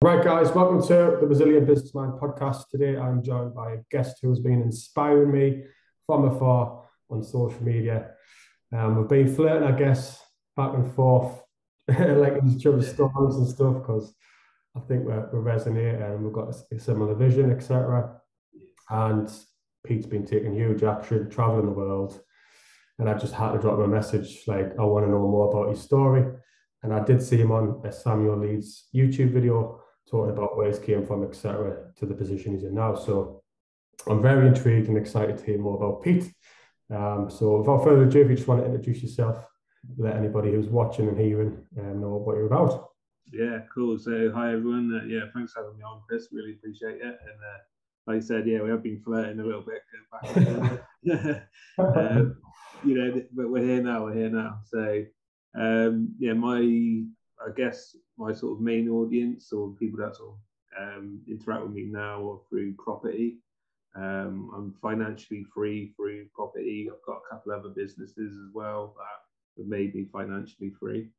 Right, guys, welcome to the Resilient Businessman podcast. Today, I'm joined by a guest who's been inspiring me from afar on social media. We've been flirting, I guess, back and forth, like each other's stories and stuff, because I think we're resonating and we've got a similar vision, etc. And Pete's been taking huge action, traveling the world, and I just had to drop him a message like, I want to know more about his story. And I did see him on Samuel Leeds' YouTube video talking about where he came from, etc., to the position he's in now. So I'm very intrigued and excited to hear more about Pete. So without further ado, if you just want to introduce yourself, let anybody who's watching and hearing know what you're about. Yeah, cool. So hi everyone. Thanks for having me on, Chris. Really appreciate it. And like I said, we have been flirting a little bit back. But we're here now. So I guess my sort of main audience or people that sort of interact with me now are through property. I'm financially free through property. I've got a couple other businesses as well that have made me financially free.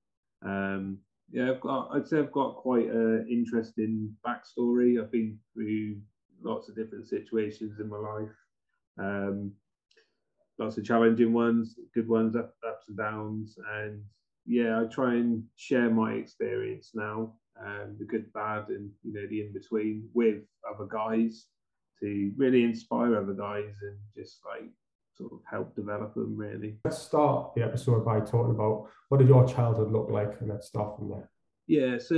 I'd say I've got quite an interesting backstory. I've been through lots of different situations in my life. Lots of challenging ones, good ones, ups and downs. And I try and share my experience now, the good, bad, and the in between with other guys to really inspire other guys and just like sort of help develop them really. Let's start the episode by talking about what did your childhood look like, and let's start from there. Yeah, so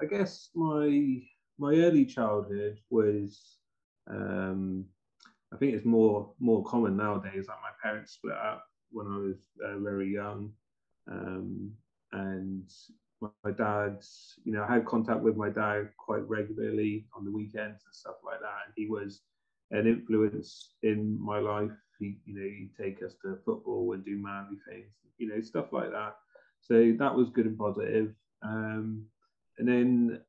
I guess my early childhood was I think it's more common nowadays. Like my parents split up when I was very young, and my dad's, I had contact with my dad quite regularly on the weekends and stuff like that. And he was an influence in my life. He'd take us to football and do manly things, stuff like that. So that was good and positive. And then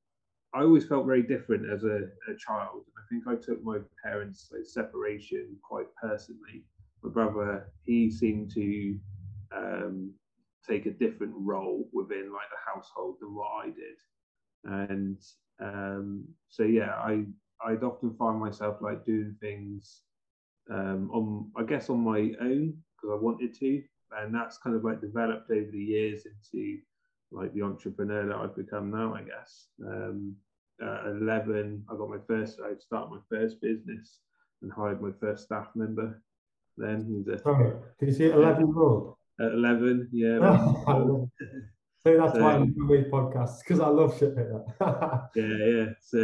I always felt very different as a child. I think I took my parents' separation quite personally. My brother, he seemed to take a different role within the household than what I did. And I'd often find myself doing things on my own because I wanted to. And that's kind of developed over the years into the entrepreneur that I've become now, I guess. At 11, I started my first business and hired my first staff member. Then Sorry, did you say 11-year-old? At 11, yeah. So that's why I make podcasts, because I love shit like that. So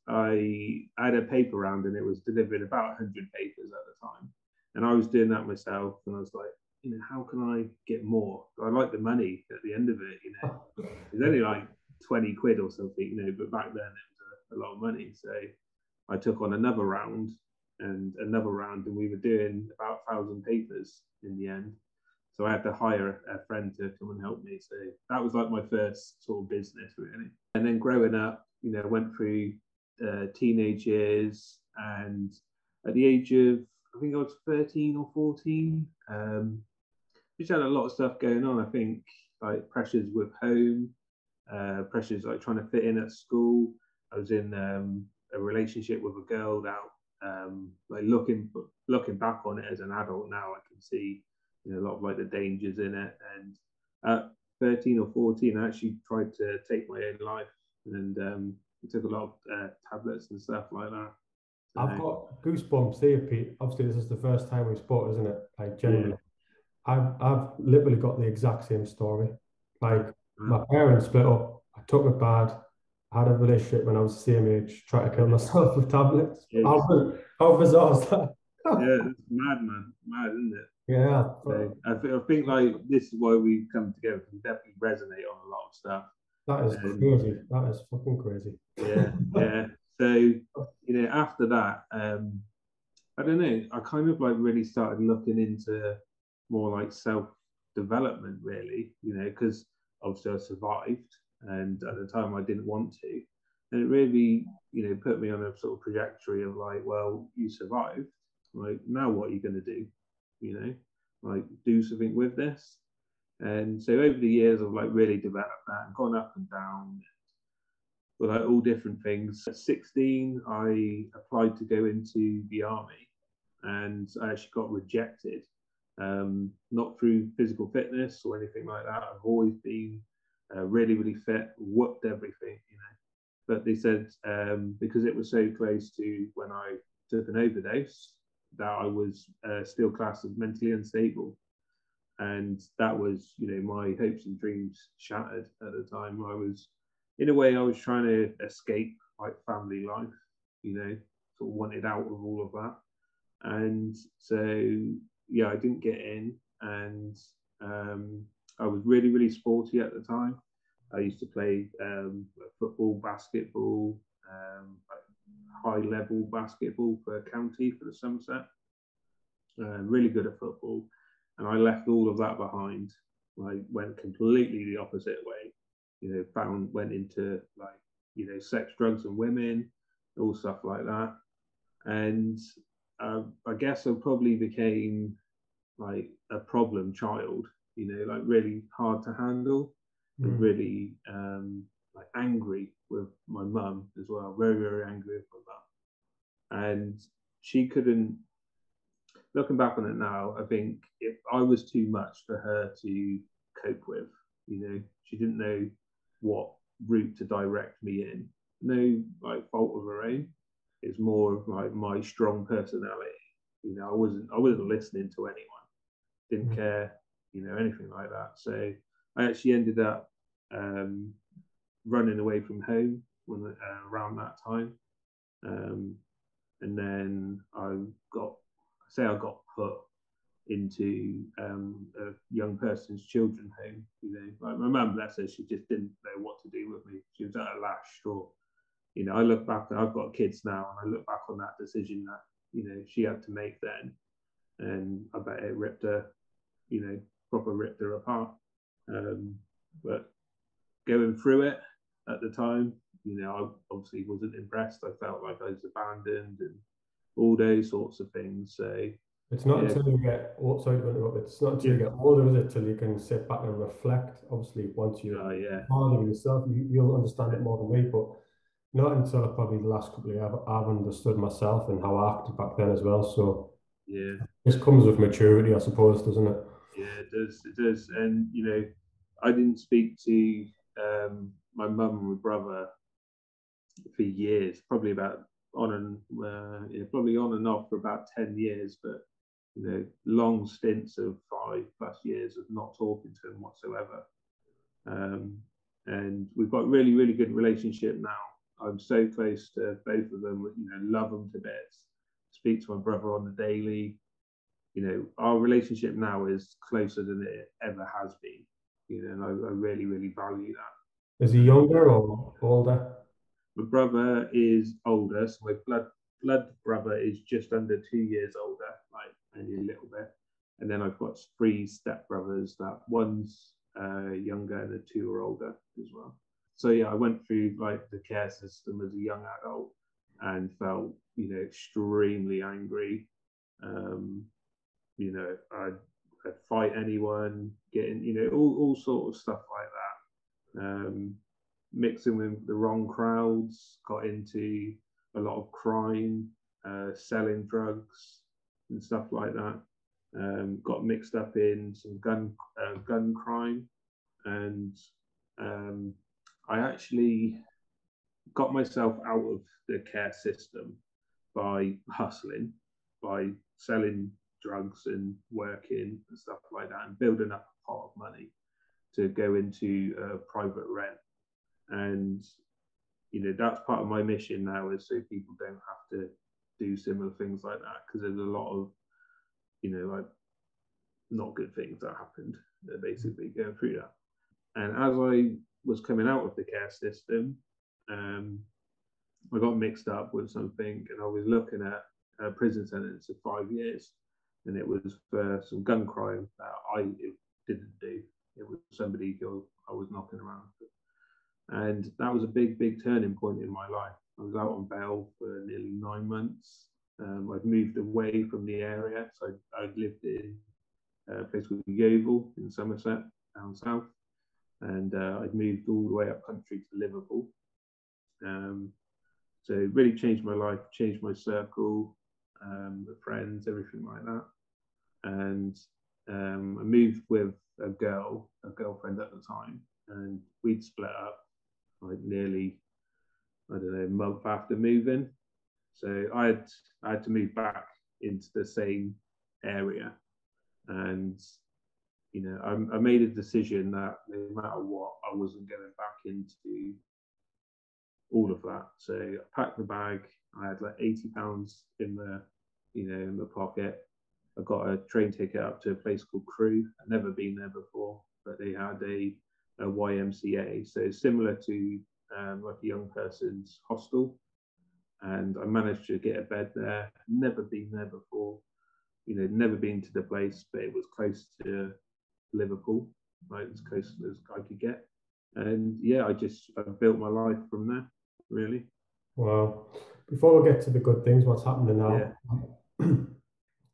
I had a paper round and it was delivering about 100 papers at the time. And I was doing that myself, and I was like, how can I get more? I like the money at the end of it, It's only 20 quid or something, but back then it was a lot of money. So I took on another round, and we were doing about 1,000 papers in the end. So I had to hire a friend to come and help me. So that was my first sort of business really. And then growing up, went through teenage years, and at the age of, I think I was 13 or 14, just had a lot of stuff going on. I think pressures with home, pressures trying to fit in at school. I was in a relationship with a girl that, looking back on it as an adult now, I can see a lot of the dangers in it. And at 13 or 14, I actually tried to take my own life, and took a lot of tablets and stuff like that. So, I've got goosebumps here, Pete. Obviously, this is the first time we've spoken, isn't it? Genuinely. Yeah. I've literally got the exact same story. My parents split up. I took it bad. I had a relationship when I was the same age, tried to kill myself with tablets. Yeah. How bizarre is that? Yeah, it's mad, man. Mad, isn't it? Yeah. So I think this is why we come together. We definitely resonate on a lot of stuff. That is crazy. That is fucking crazy. Yeah. So, after that, I don't know, I kind of really started looking into more self-development really, because obviously I survived, and at the time I didn't want to. And it really, put me on a sort of trajectory of well, you survived. Now what are you going to do? Do something with this. And so over the years, I've really developed that and gone up and down. with like all different things. At 16, I applied to go into the army, and I actually got rejected. Not through physical fitness or anything like that. I've always been really, really fit, whooped everything, you know. But they said because it was so close to when I took an overdose, that I was still classed as mentally unstable. And that was, you know, my hopes and dreams shattered at the time. I was, in a way, I was trying to escape like family life, you know, sort of wanted out of all of that. And so, yeah, I didn't get in. And I was really, really sporty at the time. I used to play football, basketball, high level basketball for county for the Somerset. Really good at football. And I left all of that behind. I went completely the opposite way. You know, went into like, you know, sex, drugs, and women, all stuff like that. And I guess I probably became like a problem child. You know, like really hard to handle, and really like angry with my mum as well. Very, very angry with my mum, and she couldn't. Looking back on it now, I think if I was too much for her to cope with, you know, she didn't know what route to direct me in. No, like fault of her own. It's more of like my strong personality. You know, I wasn't listening to anyone. Didn't care, you know, anything like that. So I actually ended up running away from home when around that time, and then I got put into a young person's children's home. You know, like my mum, bless her, she just didn't know what to do with me. She was at her last straw. You know, I look back, and I've got kids now, and I look back on that decision that, you know, she had to make then, and I bet it ripped her, you know, proper ripped her apart. But going through it at the time, you know, I obviously wasn't impressed. I felt like I was abandoned and all those sorts of things. So it's not until you get, oh, sorry to interrupt, it's not until you get older, is it, till you can sit back and reflect. Obviously, once you're harder with yourself, you'll understand it more than me, but not until probably the last couple of years I've understood myself and how I acted back then as well. So yeah, this comes with maturity, I suppose, doesn't it? yeah, it does. It does. And you know, I didn't speak to my mum and my brother for years, probably about probably on and off for about 10 years, but you know, long stints of 5+ years of not talking to them whatsoever. And we've got really, really good relationship now. I'm so close to both of them, you know, love them to bits. Speak to my brother on the daily. You know, our relationship now is closer than it ever has been. You know, and I really, really value that. Is he younger or older? My brother is older, so my blood brother is just under 2 years older, like only a little bit. And then I've got 3 stepbrothers that one's younger and the 2 are older as well. So yeah, I went through like the care system as a young adult and felt, you know, extremely angry. You know, I'd fight anyone, getting, you know, all sort of stuff like that. Mixing with the wrong crowds, got into a lot of crime, selling drugs and stuff like that. Got mixed up in some gun crime, and I actually got myself out of the care system by hustling, by selling drugs and working and stuff like that, and building up a pot of money to go into private rent. And you know, that's part of my mission now, is so people don't have to do similar things like that, because there's a lot of, you know, like not good things that happened that basically going through that. And as I was coming out of the care system, I got mixed up with something, and I was looking at a prison sentence of 5 years, and it was for some gun crime that I didn't do. It was somebody who I was knocking around. And that was a big, big turning point in my life. I was out on bail for nearly 9 months. I'd moved away from the area. So I'd lived in a place called Yeovil in Somerset, down south. And I'd moved all the way up country to Liverpool. So it really changed my life, changed my circle, the friends, everything like that. And I moved with a girlfriend at the time, and we'd split up like nearly, I don't know, a month after moving. So I had to move back into the same area, and I made a decision that no matter what, I wasn't going back into all of that. So I packed the bag. I had like £80 in the pocket. I got a train ticket up to a place called Crewe. I'd never been there before, but they had a YMCA, so similar to like a young person's hostel. And I managed to get a bed there. Never been there before, never been to the place, but it was close to Liverpool, like as close as I could get. And yeah, I built my life from there, really. Wow. Before we get to the good things, what's happening now? Yeah.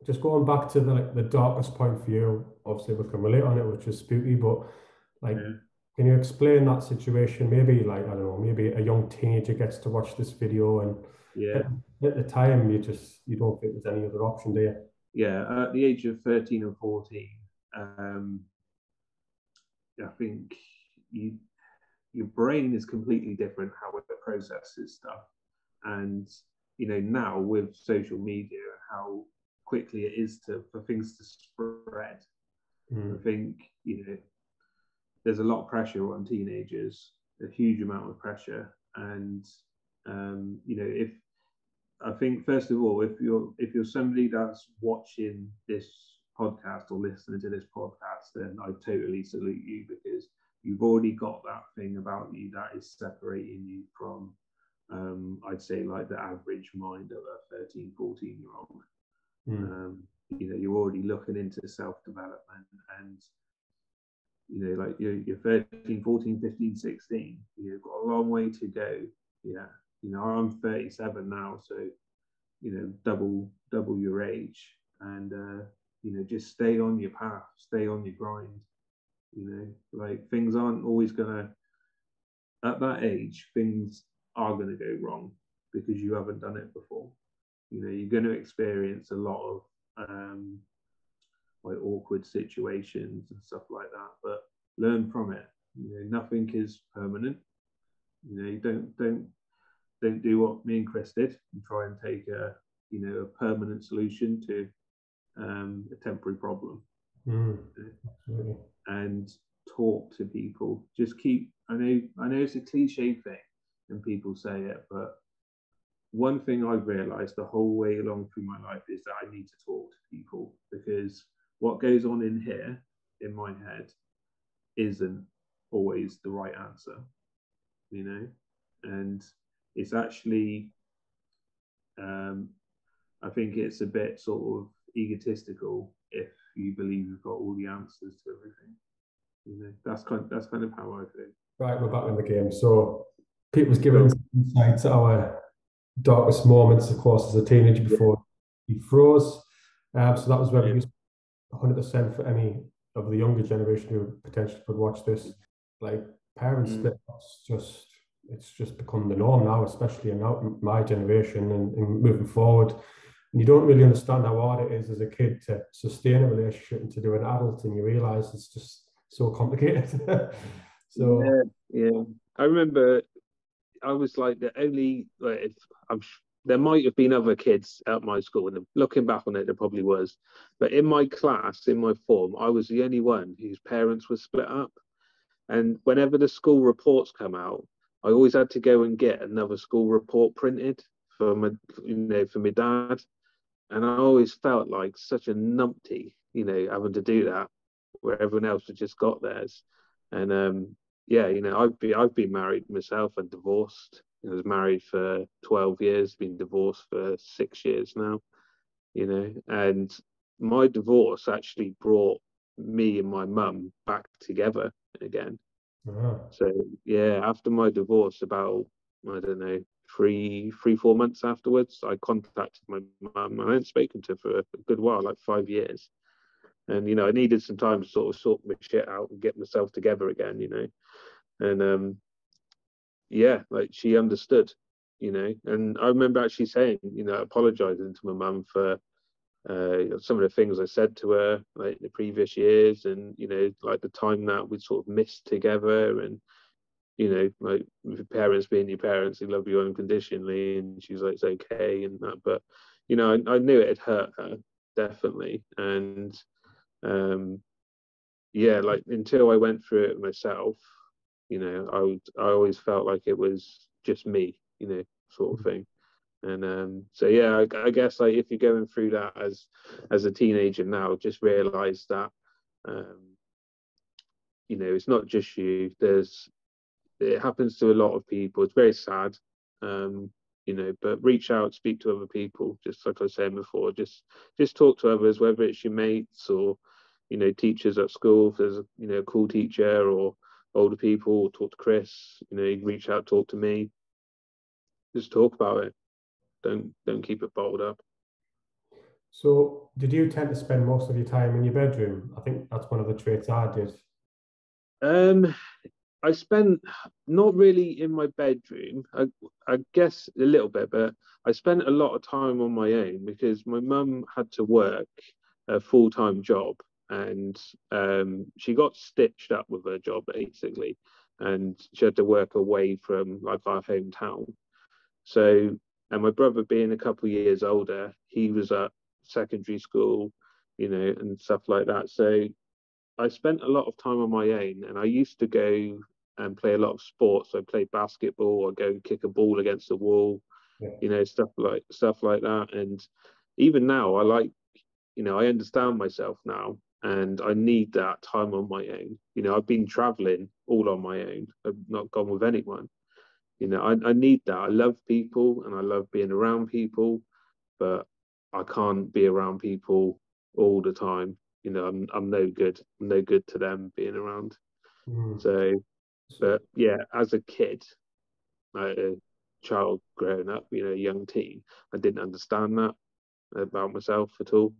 Just going back to the darkest point for you, obviously we can relate on it, which is spooky, but like, can you explain that situation? Maybe like, I don't know, maybe a young teenager gets to watch this video, and at the time you don't think there's any other option, do you? Yeah, at the age of 13 and 14, I think your brain is completely different how it processes stuff. And now with social media, how quickly it is for things to spread. I think there's a lot of pressure on teenagers, a huge amount of pressure. And if I think, first of all, if you're somebody that's watching this podcast or listening to this podcast, then I totally salute you, because you've already got that thing about you that is separating you from I'd say like the average mind of a 13, 14-year-old. You're already looking into self-development, and like you're 13, 14, 15, 16, you've got a long way to go. I'm 37 now, so double your age, and just stay on your path, stay on your grind. Like things aren't always gonna, at that age, things are gonna go wrong because you haven't done it before. You're going to experience a lot of like awkward situations and stuff like that, but learn from it. Nothing is permanent. You don't do what me and Chris did and try and take a permanent solution to a temporary problem. And talk to people. Just keep. I know it's a cliche thing, and people say it, but one thing I've realized the whole way along through my life is that I need to talk to people, because what goes on in here, in my head, isn't always the right answer, and it's actually, I think it's a bit sort of egotistical if you believe you've got all the answers to everything. That's kind of how I feel. Right, we're back in the game. So Pete was giving insights to our darkest moments, of course, as a teenager before he froze. So that was very useful, 100% for any of the younger generation who potentially could watch this. Like parents split ups, it's just become the norm now, especially in my generation and moving forward. And you don't really understand how hard it is as a kid to sustain a relationship and to do an adult, and you realize it's just so complicated. So yeah, I remember I was like the only, there might have been other kids at my school, and looking back on it, there probably was. But in my class, in my form, I was the only one whose parents were split up. And whenever the school reports come out, I always had to go and get another school report printed for my dad. And I always felt like such a numpty, having to do that, where everyone else had just got theirs. And I've been married myself and divorced. I was married for 12 years, been divorced for 6 years now, and my divorce actually brought me and my mum back together again. So yeah, after my divorce, about, I don't know, 4 months afterwards, I contacted my mum. I hadn't spoken to her for a good while, like 5 years. And, I needed some time to sort of sort my shit out and get myself together again, And yeah, like she understood, and I remember actually saying, apologizing to my mum for some of the things I said to her like in the previous years, and like the time that we sort of missed together, and like with parents being your parents, they love you unconditionally, and she's like, it's okay and that. But I knew it had hurt her definitely, and yeah, like until I went through it myself, I always felt like it was just me, sort of thing. And so yeah, I guess like if you're going through that as a teenager now, just realize that it's not just you. It happens to a lot of people. It's very sad, but reach out, speak to other people. Just like I was saying before, just talk to others, whether it's your mates or teachers at school. If there's a cool teacher or older people, talk to Chris. You can reach out, talk to me. Just talk about it. Don't keep it bottled up. So, did you tend to spend most of your time in your bedroom? I think that's one of the traits I did. I spent not really in my bedroom. I guess a little bit, but I spent a lot of time on my own because my mum had to work a full-time job, and she got stitched up with her job basically, and she had to work away from like our hometown. So, and my brother being a couple of years older, he was at secondary school, and stuff like that. So I spent a lot of time on my own, and I used to go and play a lot of sports. I played basketball, or go and kick a ball against the wall, Yeah. stuff like that. And even now, I understand myself now, and I need that time on my own. I've been traveling all on my own. I've not gone with anyone. I need that. I love people and I love being around people, but I can't be around people all the time. I'm no good. I'm no good to them being around. Mm. So, but yeah, as a kid, a child growing up, a young teen, I didn't understand that about myself at all.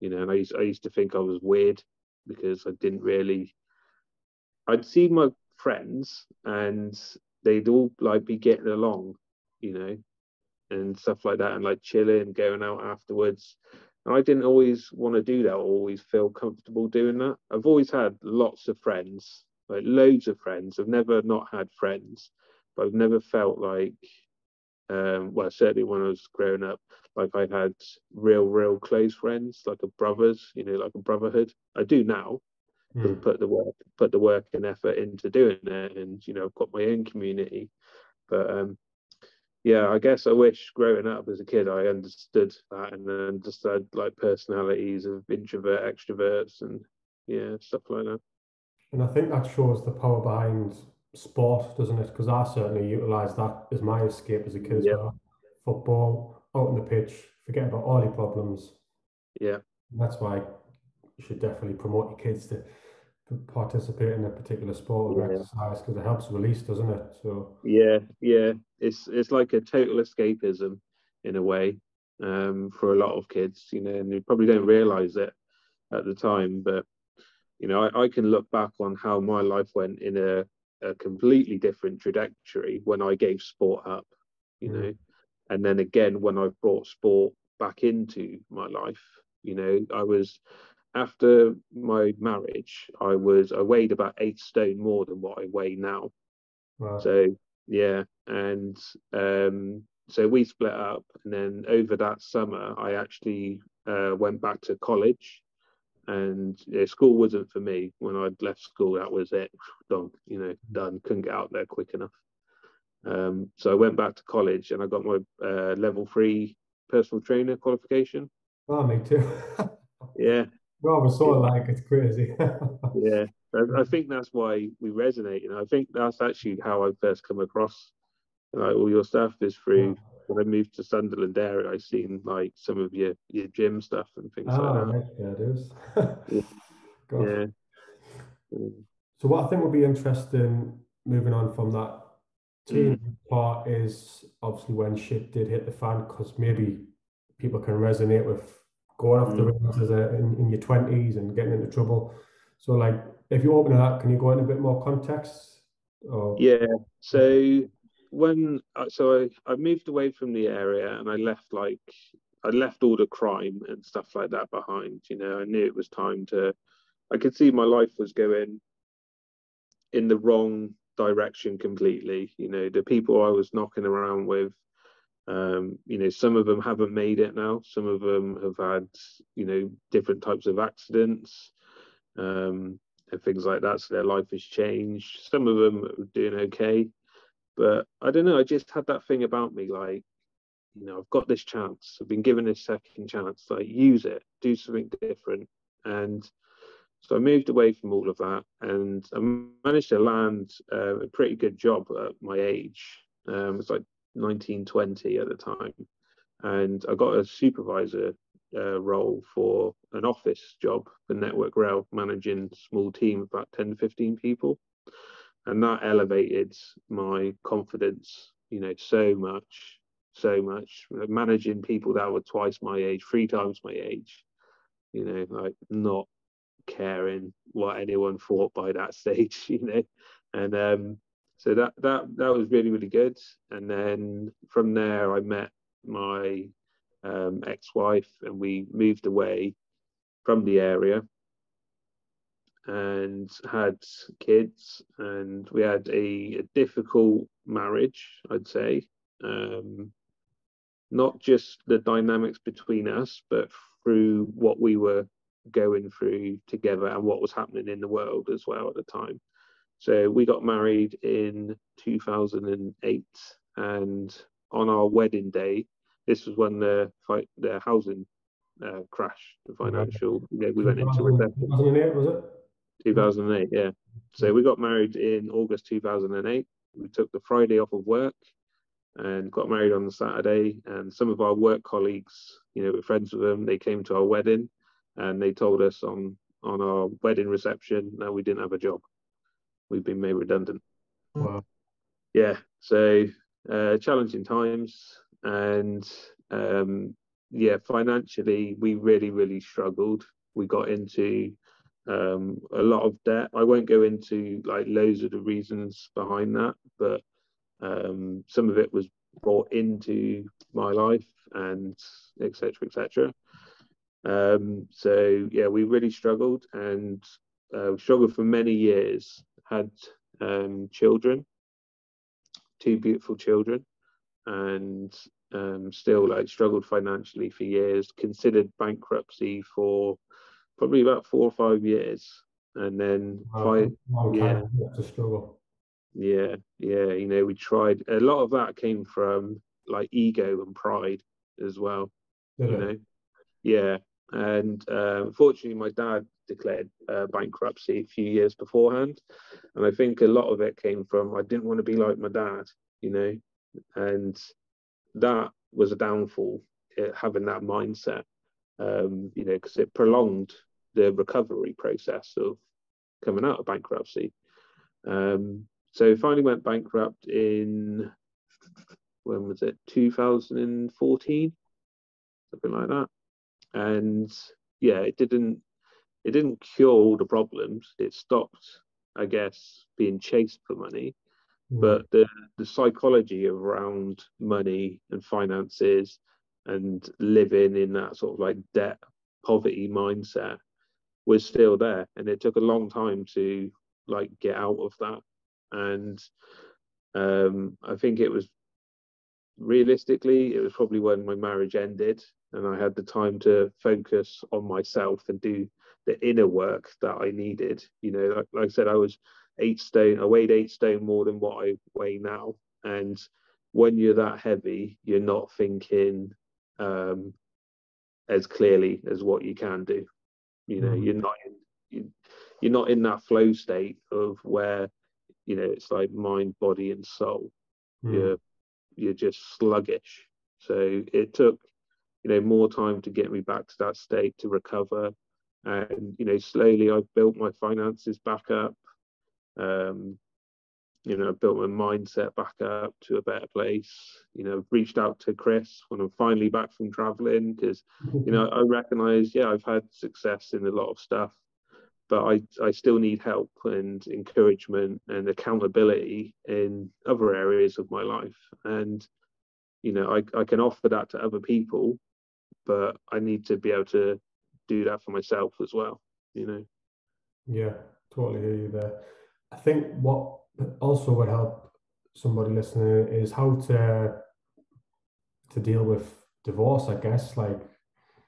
And I used to think I was weird because I didn't really. I'd see my friends and they'd all like be getting along, you know, and stuff like that, and like chilling, going out afterwards. And I didn't always want to do that or always feel comfortable doing that. I've always had lots of friends, like loads of friends. I've never not had friends, but I've never felt like, well, certainly when I was growing up, like I had real close friends, like a brothers, like a brotherhood. I do now because I Mm. put the work and effort into doing it, and I've got my own community. But yeah, I guess I wish growing up as a kid I understood that and understood like personalities of introvert, extroverts, and yeah, stuff like that. And I think that shows the power behind sport, doesn't it? Because I certainly utilised that as my escape as a kid as Yeah, well. Football, out on the pitch, forget about all your problems. yeah, And that's why you should definitely promote your kids to participate in a particular sport or yeah, exercise because it helps release, doesn't it? So, yeah. It's like a total escapism in a way, for a lot of kids, and they probably don't realize it at the time. But I can look back on how my life went in a completely different trajectory when I gave sport up, you mm, know, and then again when I brought sport back into my life. I was after my marriage, I weighed about 8 stone more than what I weigh now. well, So yeah, and so we split up, and then over that summer, I actually went back to college, and school wasn't for me. When I'd left school, that was it, done. Done. Couldn't get out there quick enough. So I went back to college, and I got my level 3 personal trainer qualification. well, me too. Yeah, No, we're so yeah, alike, it's crazy. yeah. I think that's why we resonate. I think that's actually how I first come across like all your stuff is through when I moved to Sunderland area. I seen like some of your gym stuff and things like Ah, that. right, yeah, it is. Yeah, Gosh. yeah, mm, So what I think would be interesting moving on from that mm, team part is obviously when shit did hit the fan, because maybe people can resonate with going off the mm. rails in your 20s and getting into trouble. So like if you open it up, can you go into a bit more context? Or Yeah. So I moved away from the area, and I left all the crime and stuff like that behind. I knew it was time to. I could see my life was going in the wrong direction completely. The people I was knocking around with, some of them haven't made it now. Some of them have had, different types of accidents, and things like that. So their life has changed. Some of them are doing okay, but I don't know. I just had that thing about me, like, I've got this chance. I've been given this second chance. Like, use it, do something different. And so I moved away from all of that, and I managed to land a pretty good job at my age. It was like 19, 20 at the time. And I got a supervisor role for an office job for Network Rail, managing a small team of about 10 to 15 people. And that elevated my confidence, so much. Managing people that were twice my age, three times my age, like not caring what anyone thought by that stage, and so that was really, really good. And then from there I met my ex-wife, and we moved away from the area and had kids, and we had a difficult marriage, I'd say. Not just the dynamics between us, but through what we were going through together and what was happening in the world as well at the time. So we got married in 2008, and on our wedding day, this was when the housing crash, the financial, we went into recession. 2008, was it? 2008, yeah. So we got married in August 2008. We took the Friday off of work and got married on the Saturday. And some of our work colleagues, we're friends with them, they came to our wedding, and they told us on our wedding reception that we didn't have a job. We've been made redundant. Wow. Yeah, so challenging times. And financially, we really, really struggled. We got into a lot of debt. I won't go into like loads of the reasons behind that, but some of it was brought into my life, and etc. etc. So yeah, we really struggled, and struggled for many years. Had children, two beautiful children, and still like struggled financially for years. Considered bankruptcy for probably about 4 or 5 years, and then long time to struggle. Yeah, we tried. A lot of that came from like ego and pride as well. Yeah. And unfortunately, my dad declared bankruptcy a few years beforehand, and I think a lot of it came from I didn't want to be like my dad, and that was a downfall. Having that mindset, because it prolonged the recovery process of coming out of bankruptcy. So finally went bankrupt in, when was it, 2014, something like that. And yeah, it didn't cure all the problems. It stopped, I guess, being chased for money. But the psychology around money and finances and living in that sort of like debt poverty mindset was still there, and it took a long time to like get out of that. And I think it was probably when my marriage ended, and I had the time to focus on myself and do the inner work that I needed. Like I said, I was 8 stone. I weighed 8 stone more than what I weigh now. And when you're that heavy, you're not thinking as clearly as what you can do. You're not in that flow state of where it's like mind, body, and soul. You're just sluggish. So it took more time to get me back to that state to recover. And slowly I've built my finances back up. Built my mindset back up to a better place. Reached out to Chris when I'm finally back from traveling, because I recognize, I've had success in a lot of stuff, but I still need help and encouragement and accountability in other areas of my life. And, you know, I can offer that to other people, but I need to be able to do that for myself as well, you know. Yeah, totally hear you there. I think what also would help somebody listening is how to deal with divorce, I guess.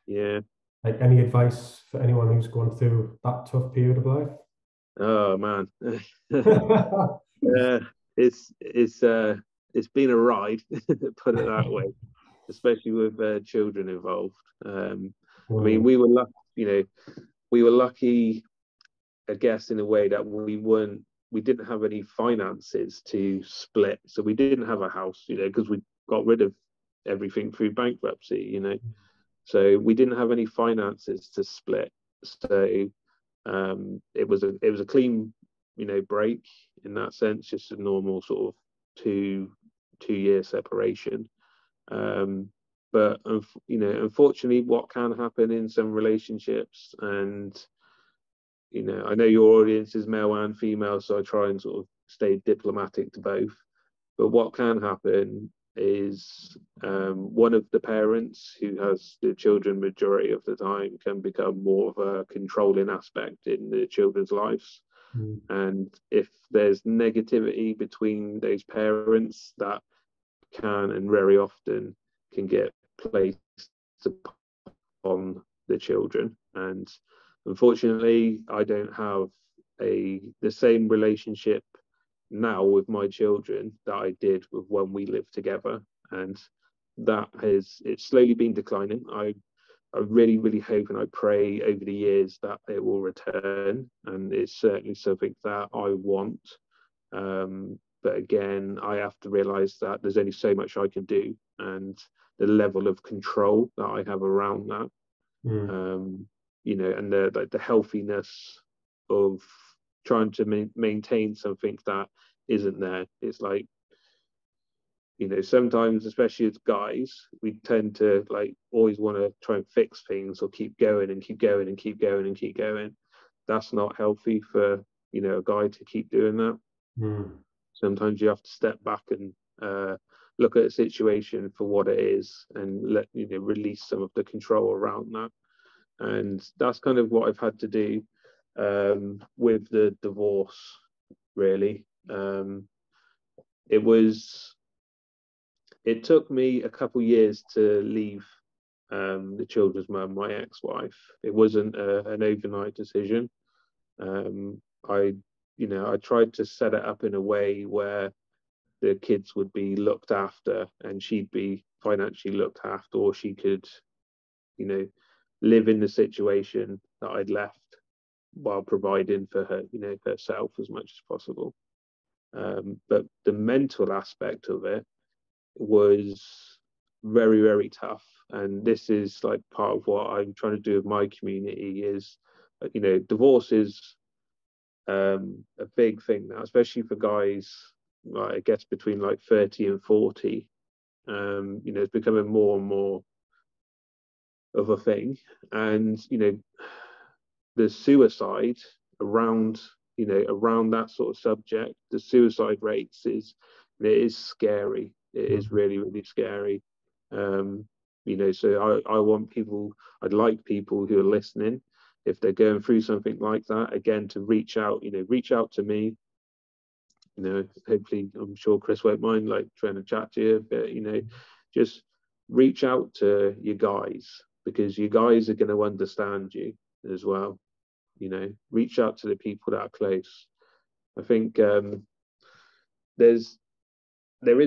Yeah. Like any advice for anyone who's going through that tough period of life? Oh man. uh, it's been a ride, put it that way, especially with children involved. I mean, Mm, we were lucky, I guess, in a way that we didn't have any finances to split, so we didn't have a house, you know, because we got rid of everything through bankruptcy, you know, so we didn't have any finances to split. So it was a clean, you know, break in that sense, just a normal sort of two year separation. Um, but you know, unfortunately, what can happen in some relationships, and you know, I know your audience is male and female, so I try and sort of stay diplomatic to both. But what can happen is one of the parents who has the children majority of the time can become more of a controlling aspect in the children's lives. mm, And if there's negativity between those parents, that can and very often can get placed upon the children. And unfortunately, I don't have the same relationship now with my children that I did with when we lived together. And it's slowly been declining. I really, really hope and I pray over the years that it will return. And it's certainly something that I want. But again, I have to realize that there's only so much I can do, and the level of control that I have around that, mm. you know, and the healthiness of trying to maintain something that isn't there. It's like, you know, sometimes, especially as guys, we tend to like always want to try and fix things or keep going and keep going and keep going and keep going. That's not healthy for, you know, a guy to keep doing that. Mm. Sometimes you have to step back and look at a situation for what it is and release some of the control around that. And that's kind of what I've had to do with the divorce, really. It took me a couple years to leave the children's mum, my ex-wife. It wasn't an overnight decision. I I tried to set it up in a way where the kids would be looked after and she'd be financially looked after, or she could, you know, live in the situation that I'd left while providing for her, you know, herself as much as possible. But the mental aspect of it was very, very tough. And this is like part of what I'm trying to do with my community is, you know, divorce is a big thing now, especially for guys, like, I guess between like 30 and 40. You know, it's becoming more and more of a thing. And, you know, the suicide around, you know, around that sort of subject, the suicide rates it is scary. It is Mm. really, really scary. You know, so I'd like people who are listening, if they're going through something like that, again, to reach out, you know, reach out to me. You know, hopefully, I'm sure Chris won't mind like trying to chat to you, but, you know, just reach out to you guys, because you guys are going to understand you as well. You know, reach out to the people that are close. I think there is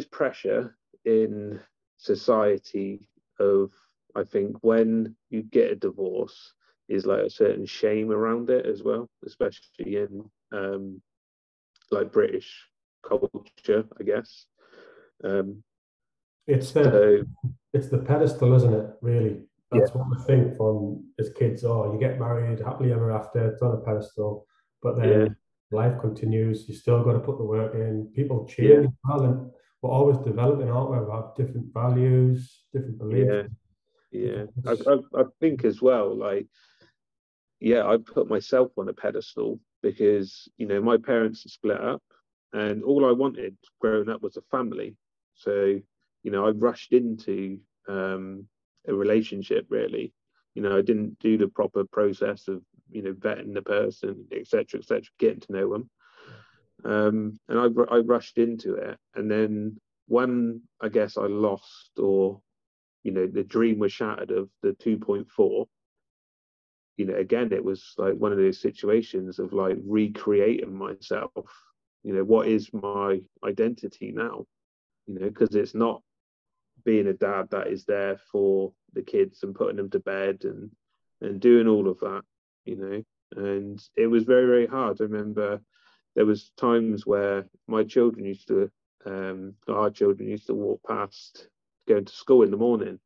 pressure in society of, I think, when you get a divorce, is like a certain shame around it as well, especially in like British culture, I guess. Um, It's the so it's the pedestal, isn't it? Really, yeah, that's what we think from as kids. Oh, you get married, happily ever after. It's on a pedestal, but yeah, then life continues. You still got to put the work in. People yeah, change as well, and we're always developing, aren't we? We have different values, different beliefs, yeah, yeah. different. I think as well, like yeah, I put myself on a pedestal because, you know, my parents are split up and all I wanted growing up was a family. So, you know, I rushed into a relationship really. You know, I didn't do the proper process of, you know, vetting the person, etc., etc., getting to know them. And I rushed into it. And then when I guess I lost, or, you know, the dream was shattered of the 2.4, you know, again, it was like one of those situations of like recreating myself. You know, what is my identity now? You know, because it's not being a dad that is there for the kids and putting them to bed and doing all of that, you know. And it was very, very hard. I remember there was times where my children used to, our children used to walk past, going to school in the morning,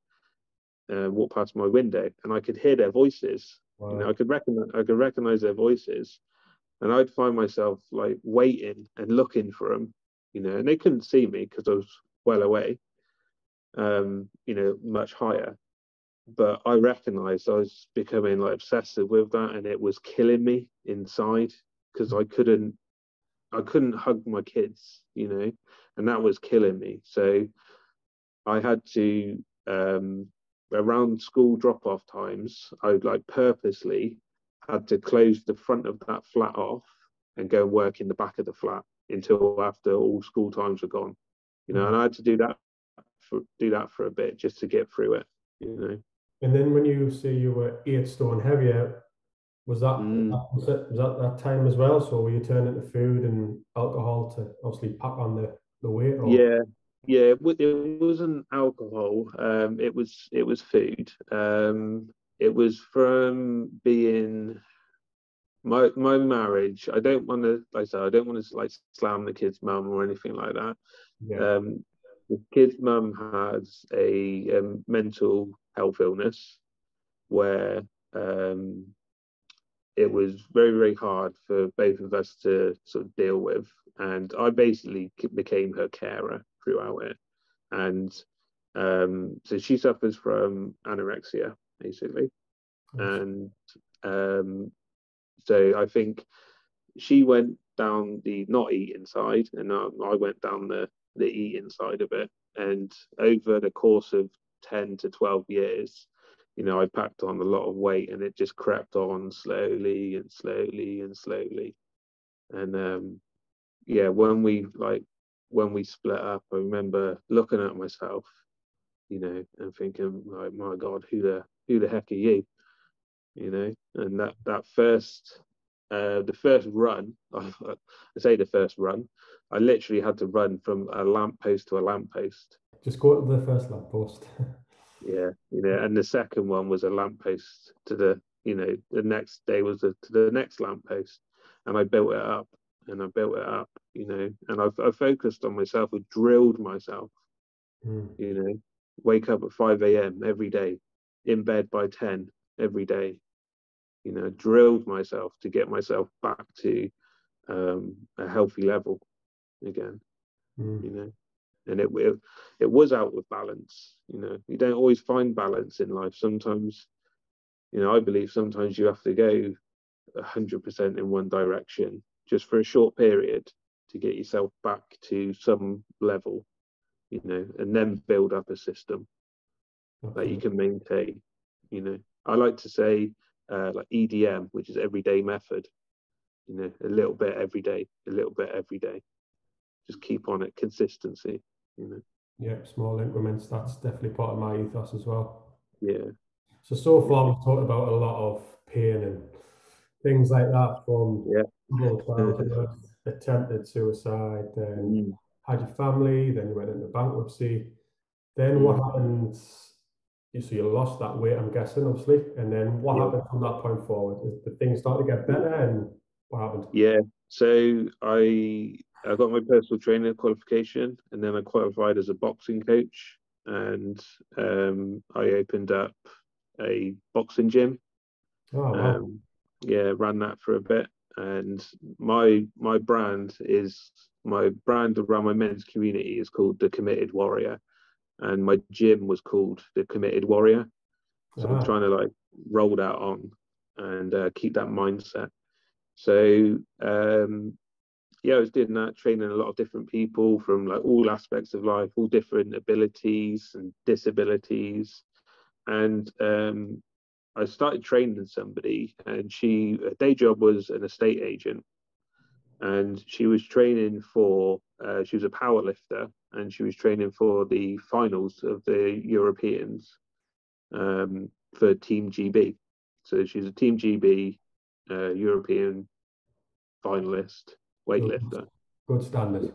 walk past my window, and I could hear their voices. You know, Wow. I could recognize their voices, and I'd find myself like waiting and looking for them. You know, and they couldn't see me because I was well away. You know, much higher. But I recognized I was becoming like obsessive with that, and it was killing me inside because I couldn't hug my kids, you know, and that was killing me. So I had to, around school drop off times, I like purposely had to close the front of that flat off and go and work in the back of the flat until after all school times were gone. You know, and I had to do that for a bit just to get through it, you know. And then when you say you were 8 stone heavier, Mm. was that time as well? So were you turning to food and alcohol to obviously pack on the weight, or? Yeah, yeah. It wasn't alcohol. It was food. It was from being my marriage. I don't want to, like I said, I don't want to like slam the kid's mum or anything like that. Yeah. The kid's mum has a mental health illness where um, it was very, very hard for both of us to sort of deal with. And I basically became her carer throughout it. And so she suffers from anorexia, basically. Yes. And um, so I think she went down the not eating side, and I went down the eating side of it. And over the course of 10 to 12 years, you know, I packed on a lot of weight, and it just crept on slowly and slowly and slowly. And yeah, when we split up, I remember looking at myself, you know, and thinking, like, my God, who the heck are you? You know, and that first the first run, I say the first run, I literally had to run from a lamppost to a lamppost. Just go to the first lamppost. Yeah, you know, and the second one was a lamppost to the, you know, the next day was to the next lamppost, and I built it up and I built it up, you know, and I focused on myself, I drilled myself, Mm. you know, wake up at 5 a.m. every day, in bed by 10 every day, you know, drilled myself to get myself back to a healthy level again, you Mm. know. And it was out of balance, you know. You don't always find balance in life. Sometimes, you know, I believe sometimes you have to go 100% in one direction just for a short period to get yourself back to some level, you know, and then build up a system that you Absolutely. can maintain, you know. I like to say like EDM, which is everyday method, you know, a little bit every day, a little bit every day. Just keep on it, consistency, you know. Yeah, small increments. That's definitely part of my ethos as well. Yeah, So yeah, far we've talked about a lot of pain and things like that, from yeah. troubled childhood, attempted suicide, then Mm, had your family, then you went into bankruptcy. Then what mm, happened? So you lost that weight, I'm guessing, obviously. And then what yeah, happened from that point forward? Did things start to get better, and what happened? yeah. So I got my personal trainer qualification, and then I qualified as a boxing coach, and I opened up a boxing gym. Oh, wow. Um, yeah, ran that for a bit, and my brand around my men's community is called the Committed Warrior, and my gym was called the Committed Warrior. So I'm Ah, trying to like roll that on. and keep that mindset. So yeah, I was doing that, training a lot of different people from like all aspects of life, all different abilities and disabilities. And I started training somebody, and her day job was an estate agent, and she was training for, she was a power lifter, and she was training for the finals of the Europeans for Team GB. So she's a Team GB European finalist weightlifter. Good standard.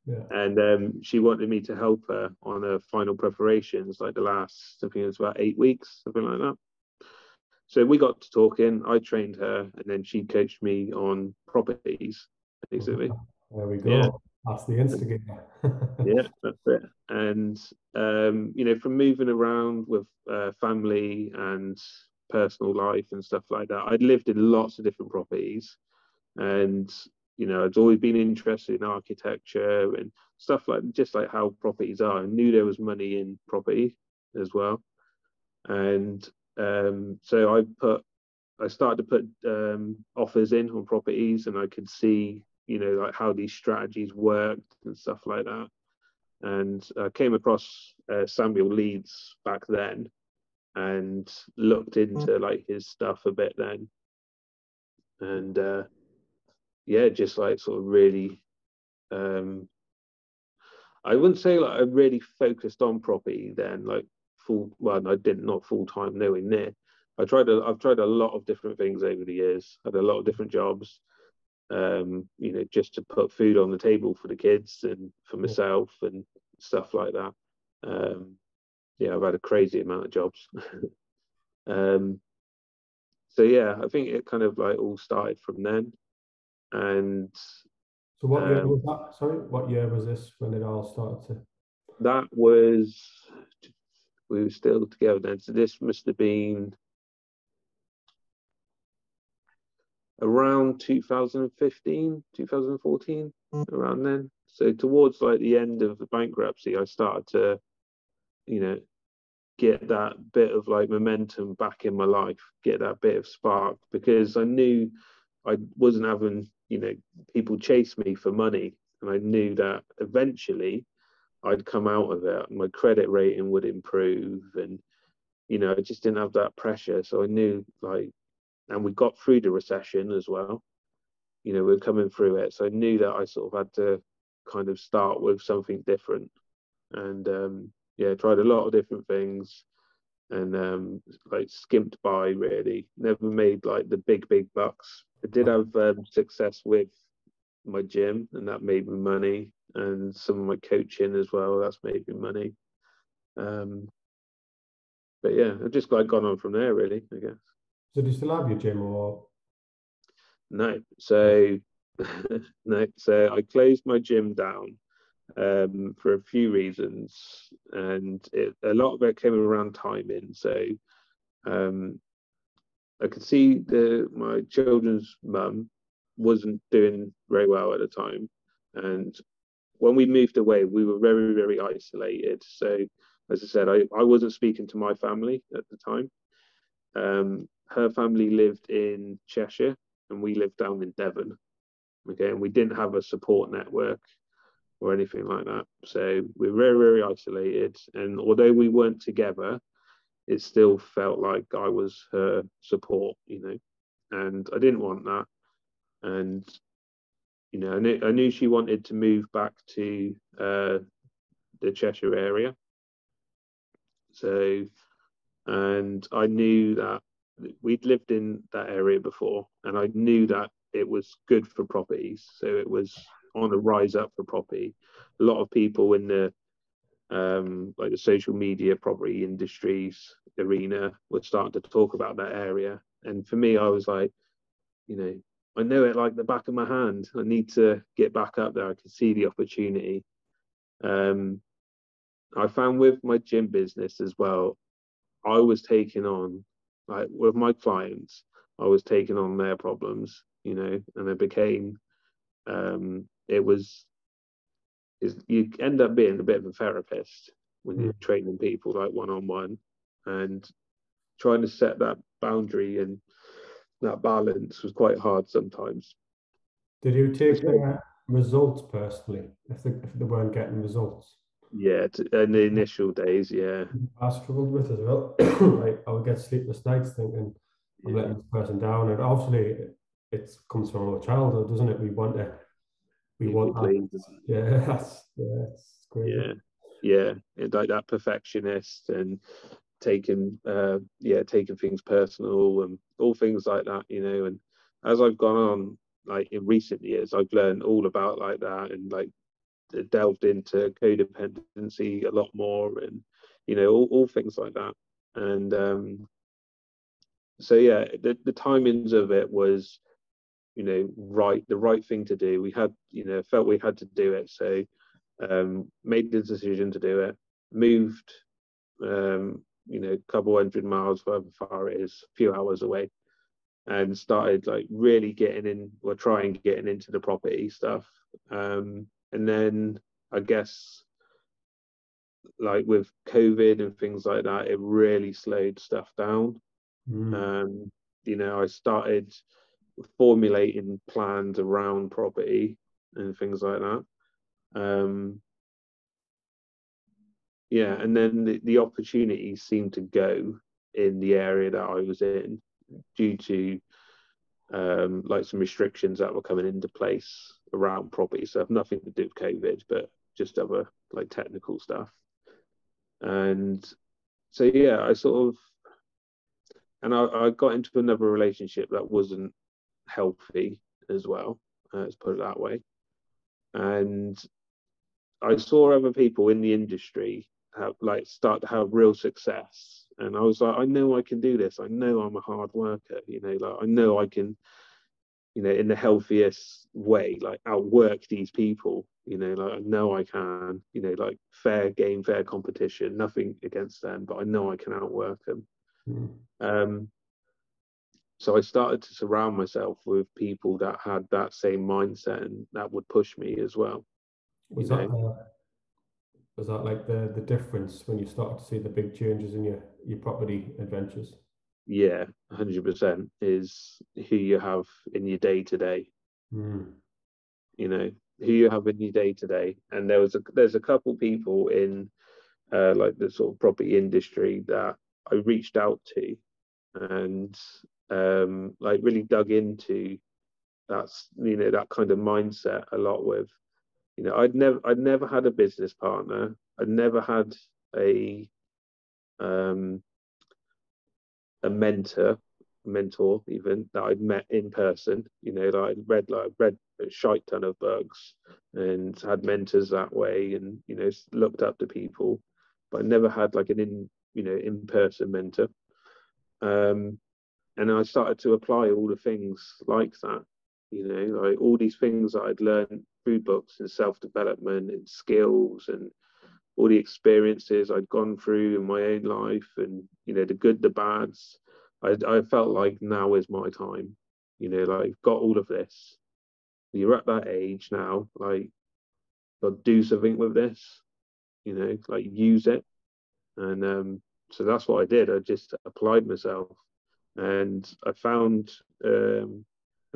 Yeah. And she wanted me to help her on her final preparations, like the last, I think it was about 8 weeks, something like that. So we got to talking. I trained her, and then she coached me on properties, basically. There we go. Yeah. That's the instigator. Yeah, that's it. And you know, from moving around with family and personal life and stuff like that, I'd lived in lots of different properties, and you know, I'd always been interested in architecture and stuff like, just like how properties are. I knew there was money in property as well, and so I started to put offers in on properties, and I could see, you know, like how these strategies worked and stuff like that. And I came across Samuel Leeds back then, and looked into like his stuff a bit then, and yeah, just like sort of really, I wouldn't say like I really focused on property then, like well, I didn't, not full time, nowhere near. I've tried a lot of different things over the years. Had a lot of different jobs, you know, just to put food on the table for the kids and for myself and stuff like that. Yeah, I've had a crazy amount of jobs. So yeah, I think it kind of like all started from then. And So what year was that? Sorry, what year was this when it all started to? that was, we were still together then. So this must have been around 2015, 2014, around then. So towards like the end of the bankruptcy, I started to, you know, get that bit of like momentum back in my life, get that bit of spark, because I knew I wasn't having, you know, people chase me for money. And I knew that eventually I'd come out of it, my credit rating would improve, and, you know, I just didn't have that pressure. So I knew like, and we got through the recession as well. You know, we're coming through it. So I knew that I sort of had to kind of start with something different. And yeah, tried a lot of different things, and like skimped by really. Never made like the big bucks. I did have success with my gym, and that made me money, and some of my coaching as well. That's made me money. But yeah, I've just like gone on from there really, I guess. So do you still have your gym or? No, so no, so I closed my gym down for a few reasons, and a lot of it came around timing. So I could see my children's mum wasn't doing very well at the time, and when we moved away, we were very isolated. So as I said, I wasn't speaking to my family at the time. Her family lived in Cheshire, and we lived down in Devon. Okay, and we didn't have a support network or anything like that. So we were very isolated. And although we weren't together, it still felt like I was her support, you know, and I didn't want that. And, you know, I knew she wanted to move back to the Cheshire area. So, and I knew that we'd lived in that area before, and I knew that it was good for properties. So it was on a rise up for property. A lot of people in the like the social media property industries arena were starting to talk about that area. And for me, I was like, you know, I know it like the back of my hand. I need to get back up there. I can see the opportunity. I found with my gym business as well, I was taking on, like with my clients, I was taking on their problems, you know, and it became, it was, you end up being a bit of a therapist when you're training people like one on one, and trying to set that boundary and that balance was quite hard sometimes. Did you take So, the results personally if they weren't getting results? yeah, in the initial days, yeah, I struggled with as well. Like I would get sleepless nights thinking I'm yeah, letting this person down, and obviously it comes from our childhood, doesn't it? We people want that. please. Yeah, it's crazy. Yeah, yeah, and like that perfectionist and taking things personal and all things like that, and as I've gone on, like in recent years, I've learned all about like that and like delved into codependency a lot more and all things like that. And so yeah, the timings of it was the right thing to do. We had felt we had to do it, so made the decision to do it, moved a couple 100 miles, however far it is, a few hours away, and started like really getting into the property stuff. And then I guess like with COVID and things like that, it really slowed stuff down. Um, I started formulating plans around property and things like that. Yeah, and then the opportunities seemed to go in the area that I was in due to like some restrictions that were coming into place around property stuff, nothing to do with COVID, but just other like technical stuff. And so yeah, I got into another relationship that wasn't healthy as well, let's put it that way. And I saw other people in the industry start to have real success, and I was like, I know I can do this. I know I'm a hard worker. Like I know I can, in the healthiest way, like outwork these people. Like I know I can. Like fair game, fair competition. Nothing against them, but I know I can outwork them. So I started to surround myself with people that had that same mindset and that would push me as well. Was that was that like the difference when you started to see the big changes in your property adventures? Yeah, 100% is who you have in your day to day. Who you have in your day to day. And there's a couple people in like the sort of property industry that I reached out to and like really dug into that kind of mindset a lot with. I'd never had a business partner. I'd never had a mentor even that I'd met in person. That I'd read a shite ton of books and had mentors that way, and looked up to people, but I never had like an in-person mentor. And I started to apply all the things like that. Like all these things that I'd learned through books and self-development and skills and all the experiences I'd gone through in my own life, and the good, the bads. I felt like now is my time. Like got all of this. You're at that age now, like got to do something with this. Like use it. And so that's what I did. I just applied myself, and I found an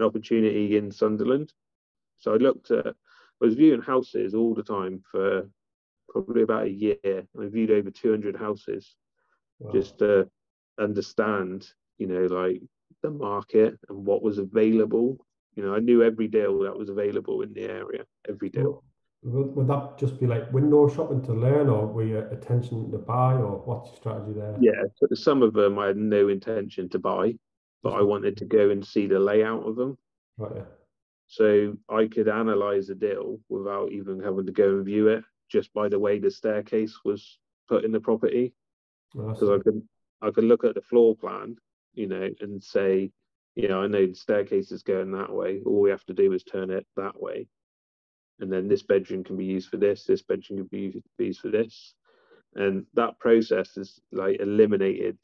opportunity in Sunderland. So I was viewing houses all the time for probably about a year. I viewed over 200 houses. Wow. Just to understand, like the market and what was available. I knew every deal that was available in the area, every deal. Would that just be like window shopping to learn, or were you attention to buy, or what's your strategy there? Yeah, some of them I had no intention to buy, but I wanted to go and see the layout of them. Right, yeah. So I could analyze a deal without even having to go and view it, just by the way the staircase was put in the property. Because I could look at the floor plan, and say, I know the staircase is going that way. All we have to do is turn it that way. And then this bedroom can be used for this bedroom can be used for this. And that process is like eliminated,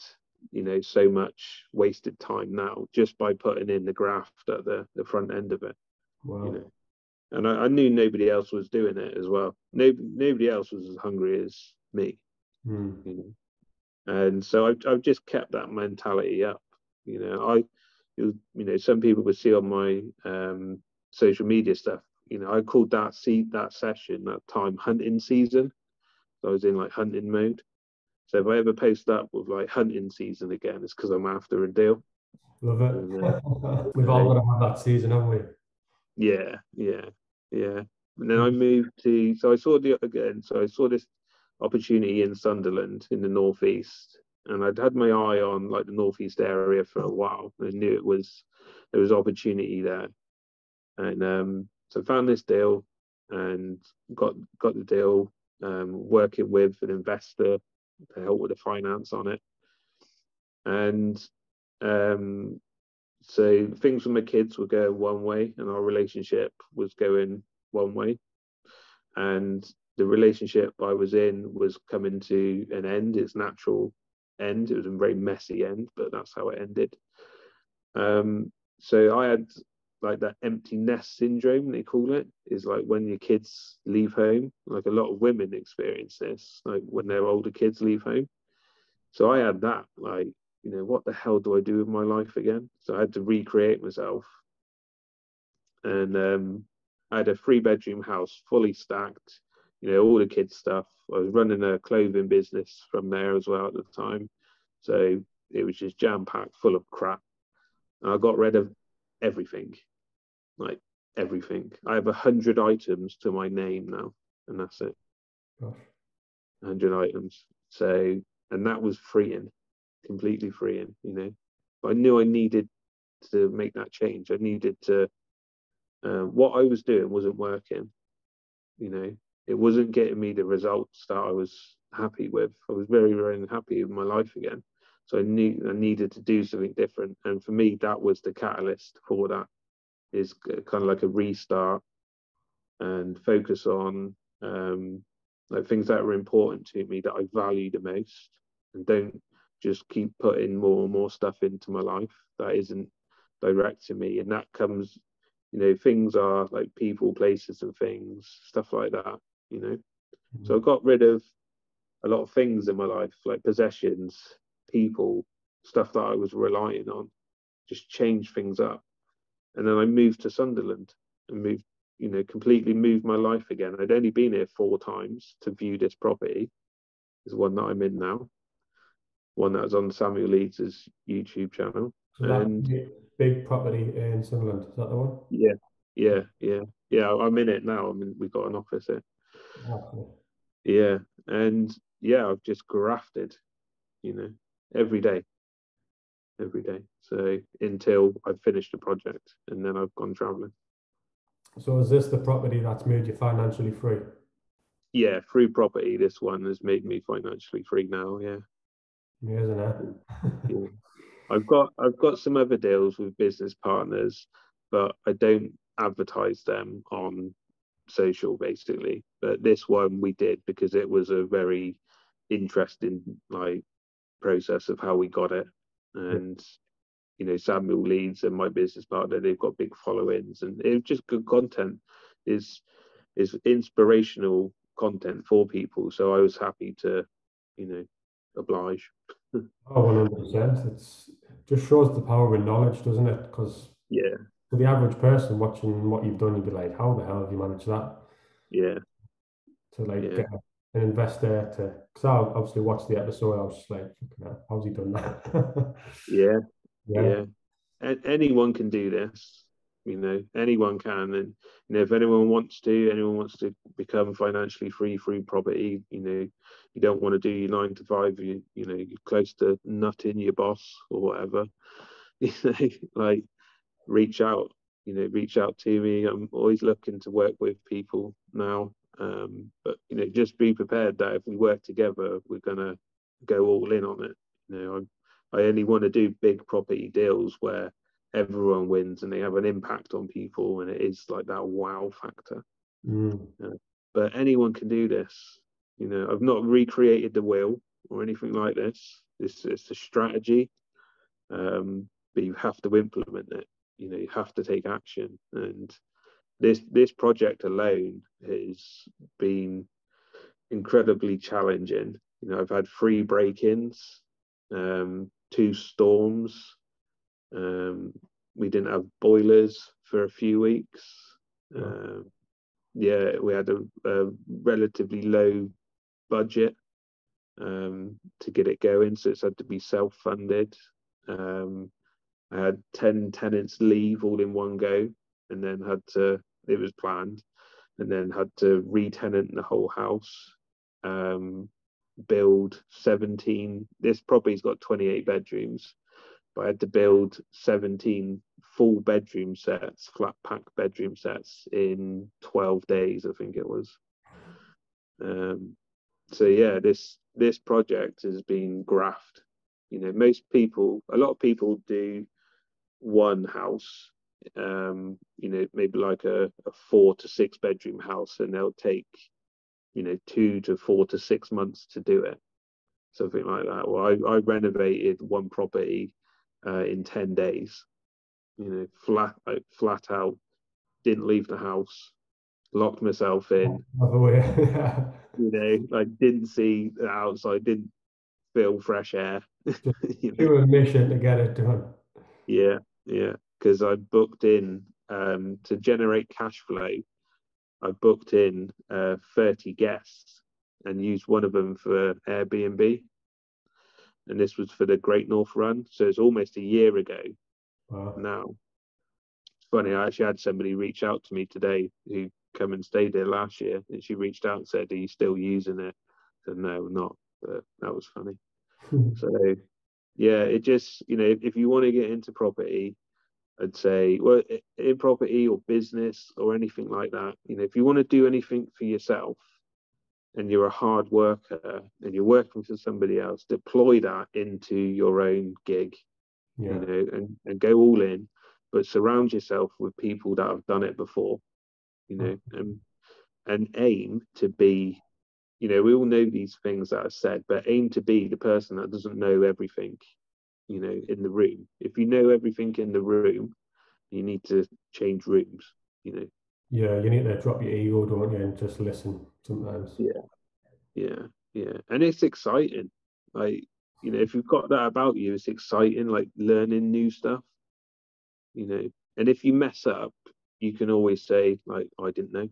so much wasted time now just by putting in the graft at the front end of it. Wow. And I knew nobody else was doing it as well. Nobody else was as hungry as me. And so I've just kept that mentality up, Some people would see on my social media stuff, I called that session, that time, hunting season. So I was in like hunting mode. So if I ever post up with like hunting season again, it's because I'm after a deal. Love it. And, We've all got to have that season, haven't we? yeah. And then I moved to, so I saw this opportunity in Sunderland in the northeast, and I'd had my eye on like the northeast area for a while. I knew there was opportunity there, and so I found this deal and got the deal, working with an investor to help with the finance on it, and so things with my kids were going one way, and our relationship was going one way, and the relationship I was in was coming to an end, its natural end. It was a very messy end, but that's how it ended. So I had like that empty nest syndrome, they call it, is like when your kids leave home. Like a lot of women experience this, like when their older kids leave home. So I had that, like, what the hell do I do with my life again? So I had to recreate myself. And I had a 3-bedroom house, fully stacked, all the kids' stuff. I was running a clothing business from there as well at the time. So it was just jam-packed, full of crap. And I got rid of everything, like everything. I have 100 items to my name now, and that's it. Gosh. 100 items. So, and that was freeing, completely freeing, But I knew I needed to make that change. I needed to, what I was doing wasn't working, it wasn't getting me the results that I was happy with. I was very, very unhappy with my life again. So I knew I needed to do something different. And for me, that was the catalyst for that, is kind of like a restart and focus on like things that were important to me, that I value the most, and don't just keep putting more and more stuff into my life that isn't direct to me. And that comes, things are like people, places, and things, stuff like that, So I got rid of a lot of things in my life, like possessions, people, stuff that I was relying on, just change things up. And then I moved to Sunderland and completely moved my life again. I'd only been here 4 times to view this property. Is one that I'm in now, one that was on Samuel Leeds' YouTube channel. So that big property in Sunderland, is that the one? Yeah. I'm in it now. We've got an office here. Oh, Yeah, and yeah, I've just grafted, every day. So until I've finished the project, and then I've gone traveling. so is this the property that's made you financially free? Yeah, through property, this one has made me financially free now. Yeah. Amazing, eh? Yeah. I've got some other deals with business partners, but I don't advertise them on social, basically. But this one we did because it was a very interesting process of how we got it. And Samuel Leeds and my business partner, they've got big followings, and it's just good content, is inspirational content for people. So I was happy to oblige. Oh, 100%. It just shows the power of knowledge, doesn't it? Because Yeah, for the average person watching what you've done, you'd be like, how the hell have you managed that? yeah, To like yeah, get an investor to, because I obviously watched the episode, I was just like, how's he done that? yeah, Yeah. yeah. And anyone can do this, anyone can. And if anyone wants to become financially free through property, you don't want to do your 9 to 5, you're close to nutting your boss or whatever, like reach out, reach out to me. I'm always looking to work with people now. But just be prepared that if we work together, we're gonna go all in on it. I only want to do big property deals where everyone wins and they have an impact on people, and it is like that wow factor. Mm. But anyone can do this. I've not recreated the wheel or anything like this. It's a strategy, but you have to implement it. You have to take action, and this project alone has been incredibly challenging. I've had 3 break-ins, 2 storms, We didn't have boilers for a few weeks. Wow. Yeah, we had a relatively low budget to get it going, so it's had to be self-funded. I had 10 tenants leave all in one go, and then it was planned, and then had to re-tenant the whole house, build 17. This property's got 28 bedrooms, but I had to build 17 full bedroom sets, flat pack bedroom sets in 12 days, I think it was. So yeah, this project has been graft. A lot of people do one house, maybe like a 4 to 6 bedroom house, and they'll take 2 to 4 to 6 months to do it, something like that. Well, I renovated one property in 10 days, flat out, didn't leave the house, locked myself in, didn't see the outside, didn't feel fresh air. Just do a mission to get it done. Yeah, yeah, because I booked in to generate cash flow. I booked in 30 guests and used one of them for Airbnb. And this was for the Great North Run. So it's almost a year ago. Wow. Now. It's funny, I actually had somebody reach out to me today who come and stayed there last year, and she reached out and said, "Are you still using it?" I said, "No, I'm not." But that was funny. So yeah, it just, if you want to get into property, I'd say, well, in property or business or anything like that, if you want to do anything for yourself and you're a hard worker and you're working for somebody else, deploy that into your own gig, Yeah. and go all in, but surround yourself with people that have done it before, and aim to be, we all know these things that are said, but aim to be the person that doesn't know everything, in the room. If you know everything in the room, you need to change rooms. Yeah, you need to drop your ego, don't you, and just listen sometimes. Yeah, yeah, yeah, and it's exciting. Like, if you've got that about you, it's exciting. Like learning new stuff. And if you mess up, you can always say like, "I didn't know,"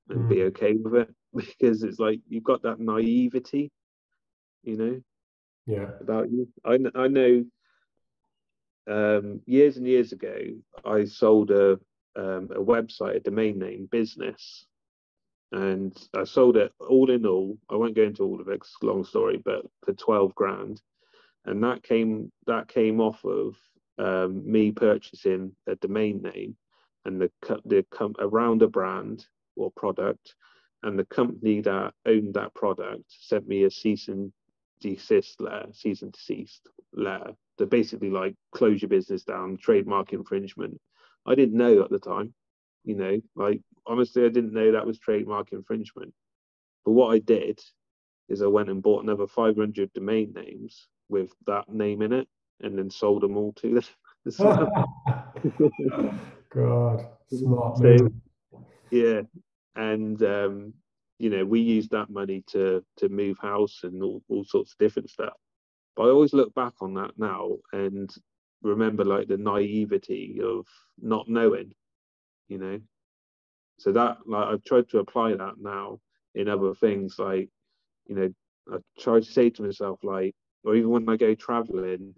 and be okay with it, because it's like you've got that naivety, Yeah. about you. I know. Years and years ago, I sold a website, a domain name business, and I sold it all in all. I won't go into all of it, it's a long story, but for 12 grand. And that came off of me purchasing a domain name and around a brand or product, and the company that owned that product sent me a cease and desist letter to basically like close your business down, trademark infringement. I didn't know at the time, like honestly, I didn't know that was trademark infringement. But what I did is I went and bought another 500 domain names with that name in it, and then sold them all to them as well. God, smart So move. yeah, and we used that money to move house and all sorts of different stuff. But I always look back on that now and remember like the naivety of not knowing, you know. So that, like, I've tried to apply that now in other things, like, I try to say to myself, like, or even when I go traveling,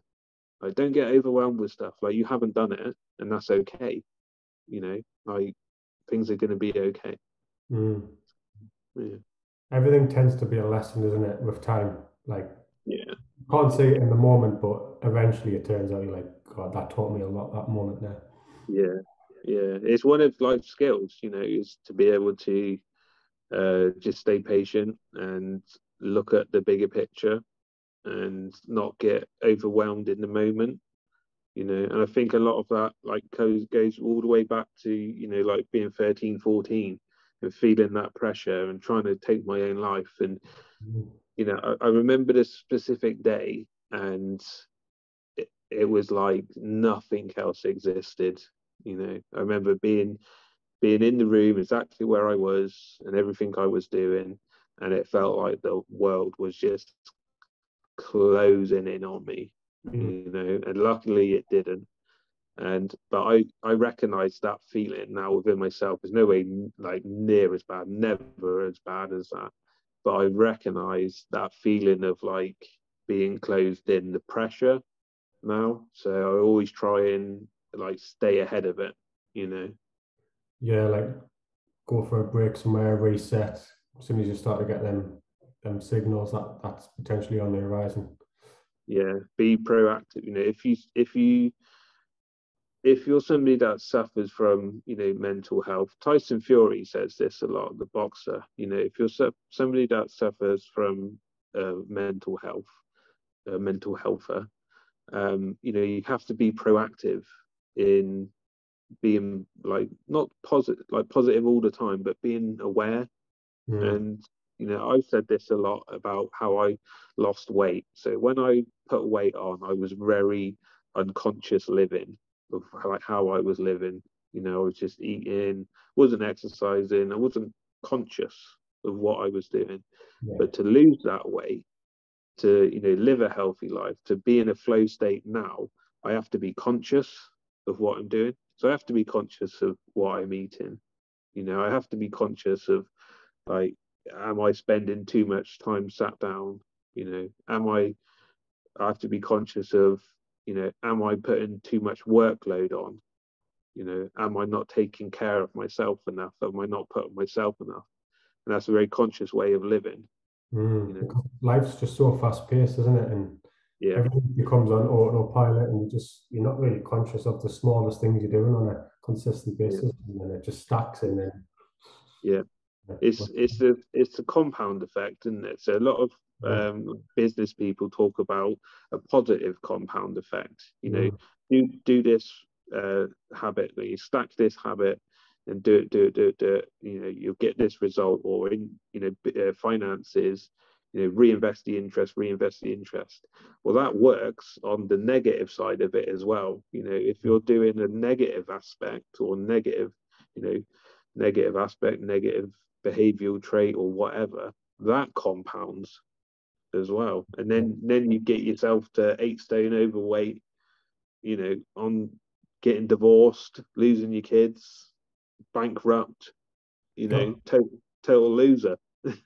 like, don't get overwhelmed with stuff. Like, you haven't done it, and that's okay. Like, things are going to be okay. Mm. Yeah. Everything tends to be a lesson, isn't it, with time? Like, Yeah. you can't see it in the moment, but eventually it turns out you're like, God, that taught me a lot, that moment there. Yeah. Yeah. It's one of life skills, is to be able to just stay patient and look at the bigger picture and not get overwhelmed in the moment. And I think a lot of that like goes all the way back to, like being 13, 14 and feeling that pressure and trying to take my own life. And, Mm. I remember this specific day, and it was like nothing else existed. I remember being in the room exactly where I was and everything I was doing, and it felt like the world was just closing in on me, Mm. and luckily it didn't. But I recognize that feeling now within myself. There's no way like near as bad, never as bad as that. But I recognize that feeling of like being closed in, the pressure now. So I always try and like stay ahead of it, you know. Yeah, like go for a break somewhere, reset. As soon as you start to get them signals that that's potentially on the horizon. Yeah, be proactive. You know, if you're somebody that suffers from, you know, mental health, Tyson Fury says this a lot, the boxer. You know, if you're somebody that suffers from mental health, a mental healther, you know, you have to be proactive in being like not positive, like positive all the time, but being aware. Mm. And you know, I've said this a lot about how I lost weight. So when I put weight on, I was very unconscious living of like how I was living. You know, I was just eating, wasn't exercising, I wasn't conscious of what I was doing. Yeah. But to lose that weight, to, you know, live a healthy life, to be in a flow state now, I have to be conscious of what I'm doing. So I have to be conscious of what I'm eating. You know, I have to be conscious of like, am I spending too much time sat down? You know, I have to be conscious of, you know, am I putting too much workload on? You know, am I not taking care of myself enough? Am I not putting myself enough? And that's a very conscious way of living, you know. Because life's just so fast paced, isn't it? And Yeah, everything becomes on autopilot, and you're not really conscious of the smallest things you're doing on a consistent yeah, basis, and then it just stacks, and then yeah. yeah, It's the compound effect, isn't it? So a lot of yeah. business people talk about a positive compound effect. You know, Mm, do this habit, you stack this habit, and do it. You know, you'll get this result, or in, you know, finances. You know, reinvest the interest, reinvest the interest. Well, that works on the negative side of it as well. You know, if you're doing a negative aspect or negative, you know, negative aspect, negative behavioral trait or whatever, that compounds as well. And yeah, then you get yourself to 8 stone overweight, you know, on getting divorced, losing your kids, bankrupt, you know, oh, total loser,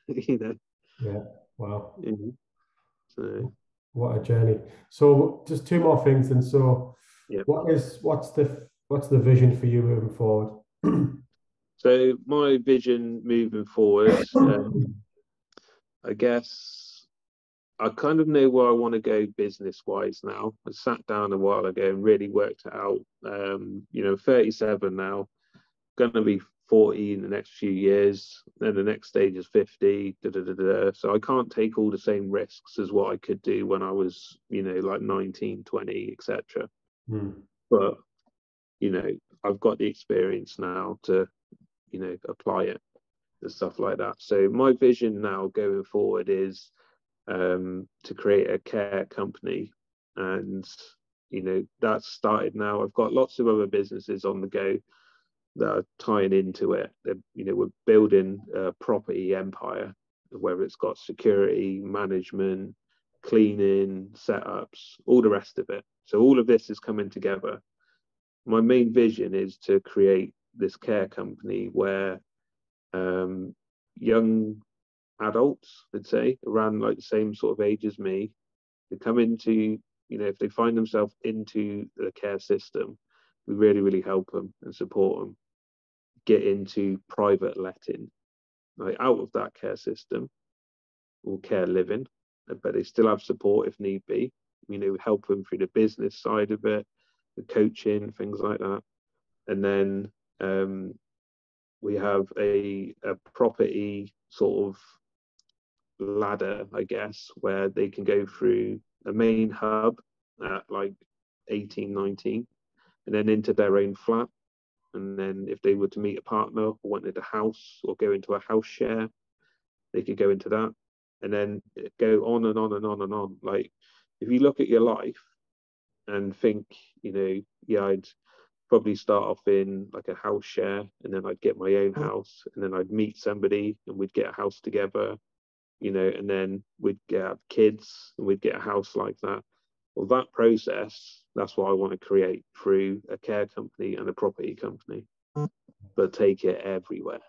you know. yeah. Wow, Mm-hmm. So what a journey. So, just two more things. And so, yeah. what's the vision for you moving forward? So my vision moving forward, I guess I kind of know where I want to go business wise now. I sat down a while ago and really worked it out. You know, 37 now, going to be 40 in the next few years. Then the next stage is 50. Da, da, da, da. So I can't take all the same risks as what I could do when I was, you know, like 19, 20, etc. Mm, But, you know, I've got the experience now to, you know, apply it and stuff like that. So my vision now going forward is to create a care company, and you know that's started now. I've got lots of other businesses on the go that are tying into it. You know, we're building a property empire, whether it's got security, management, cleaning, setups, all the rest of it. So all of this is coming together. My main vision is to create this care company where young adults, I'd say, around like the same sort of age as me, they come into, you know, if they find themselves into the care system, we really, really help them and support them get into private letting, like out of that care system or care living, but they still have support if need be. You know, help them through the business side of it, the coaching, things like that. And then we have a property sort of ladder, I guess, where they can go through a main hub at like 18, 19, and then into their own flat. And then if they were to meet a partner or wanted a house or go into a house share, they could go into that. And then go on and on and on and on. Like if you look at your life and think, you know, yeah, I'd probably start off in like a house share, and then I'd get my own house, and then I'd meet somebody and we'd get a house together, you know, and then we'd get kids and we'd get a house like that. Well, that process That's what I want to create through a care company and a property company, but take it everywhere.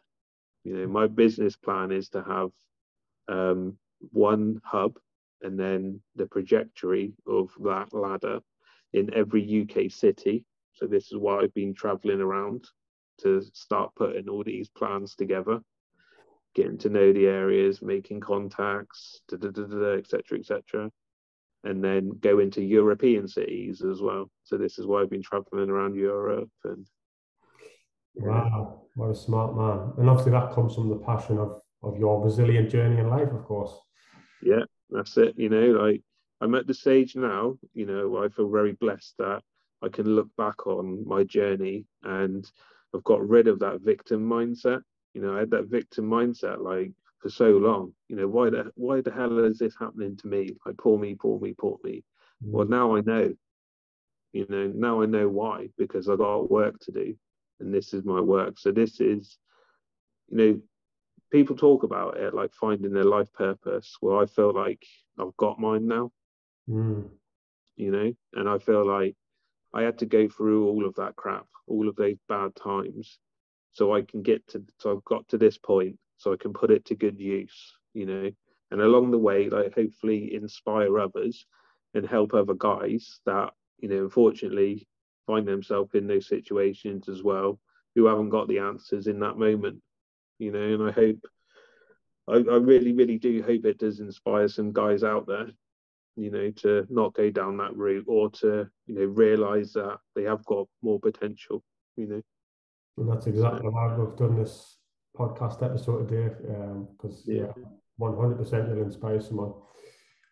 My business plan is to have one hub and then the trajectory of that ladder in every UK city. So this is why I've been traveling around to start putting all these plans together, getting to know the areas, making contacts, etc., etc., and then go into European cities as well. So this is why I've been traveling around Europe. And Wow, what a smart man. And obviously that comes from the passion of your resilient journey in life, of course. yeah, that's it. Like I'm at the stage now, where I feel very blessed that I can look back on my journey and I've got rid of that victim mindset. I had that victim mindset like for so long. Why the hell is this happening to me? Like poor me, poor me, poor me. Well, now I know. Now I know why, because I got work to do, and this is my work. So this is, people talk about it like finding their life purpose. Well, I feel like I've got mine now. And I feel like I had to go through all of that crap, all of those bad times, so I've got to this point, so I can put it to good use, and along the way, like hopefully inspire others and help other guys that, unfortunately find themselves in those situations as well, who haven't got the answers in that moment, and I really, really do hope it does inspire some guys out there, to not go down that route, or to, realize that they have got more potential, And that's exactly why we've done this podcast episode today, because 100% you'll inspire someone.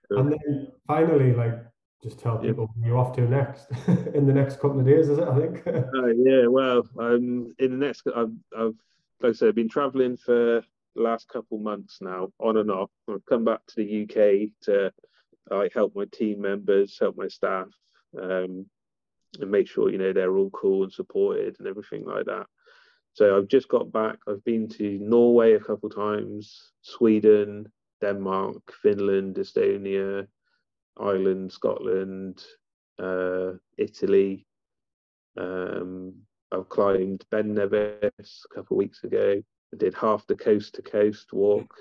And then finally, like, just tell people who you're off to next in the next couple of days, is it? I think. Well, in the next, I've like I said, I've been traveling for the last couple months now, on and off. I've come back to the UK to help my team members, help my staff, and make sure they're all cool and supported and everything like that. So I've just got back. I've been to Norway a couple times, Sweden, Denmark, Finland, Estonia, Ireland, Scotland, Italy. I've climbed Ben Nevis a couple of weeks ago. I did half the coast to coast walk.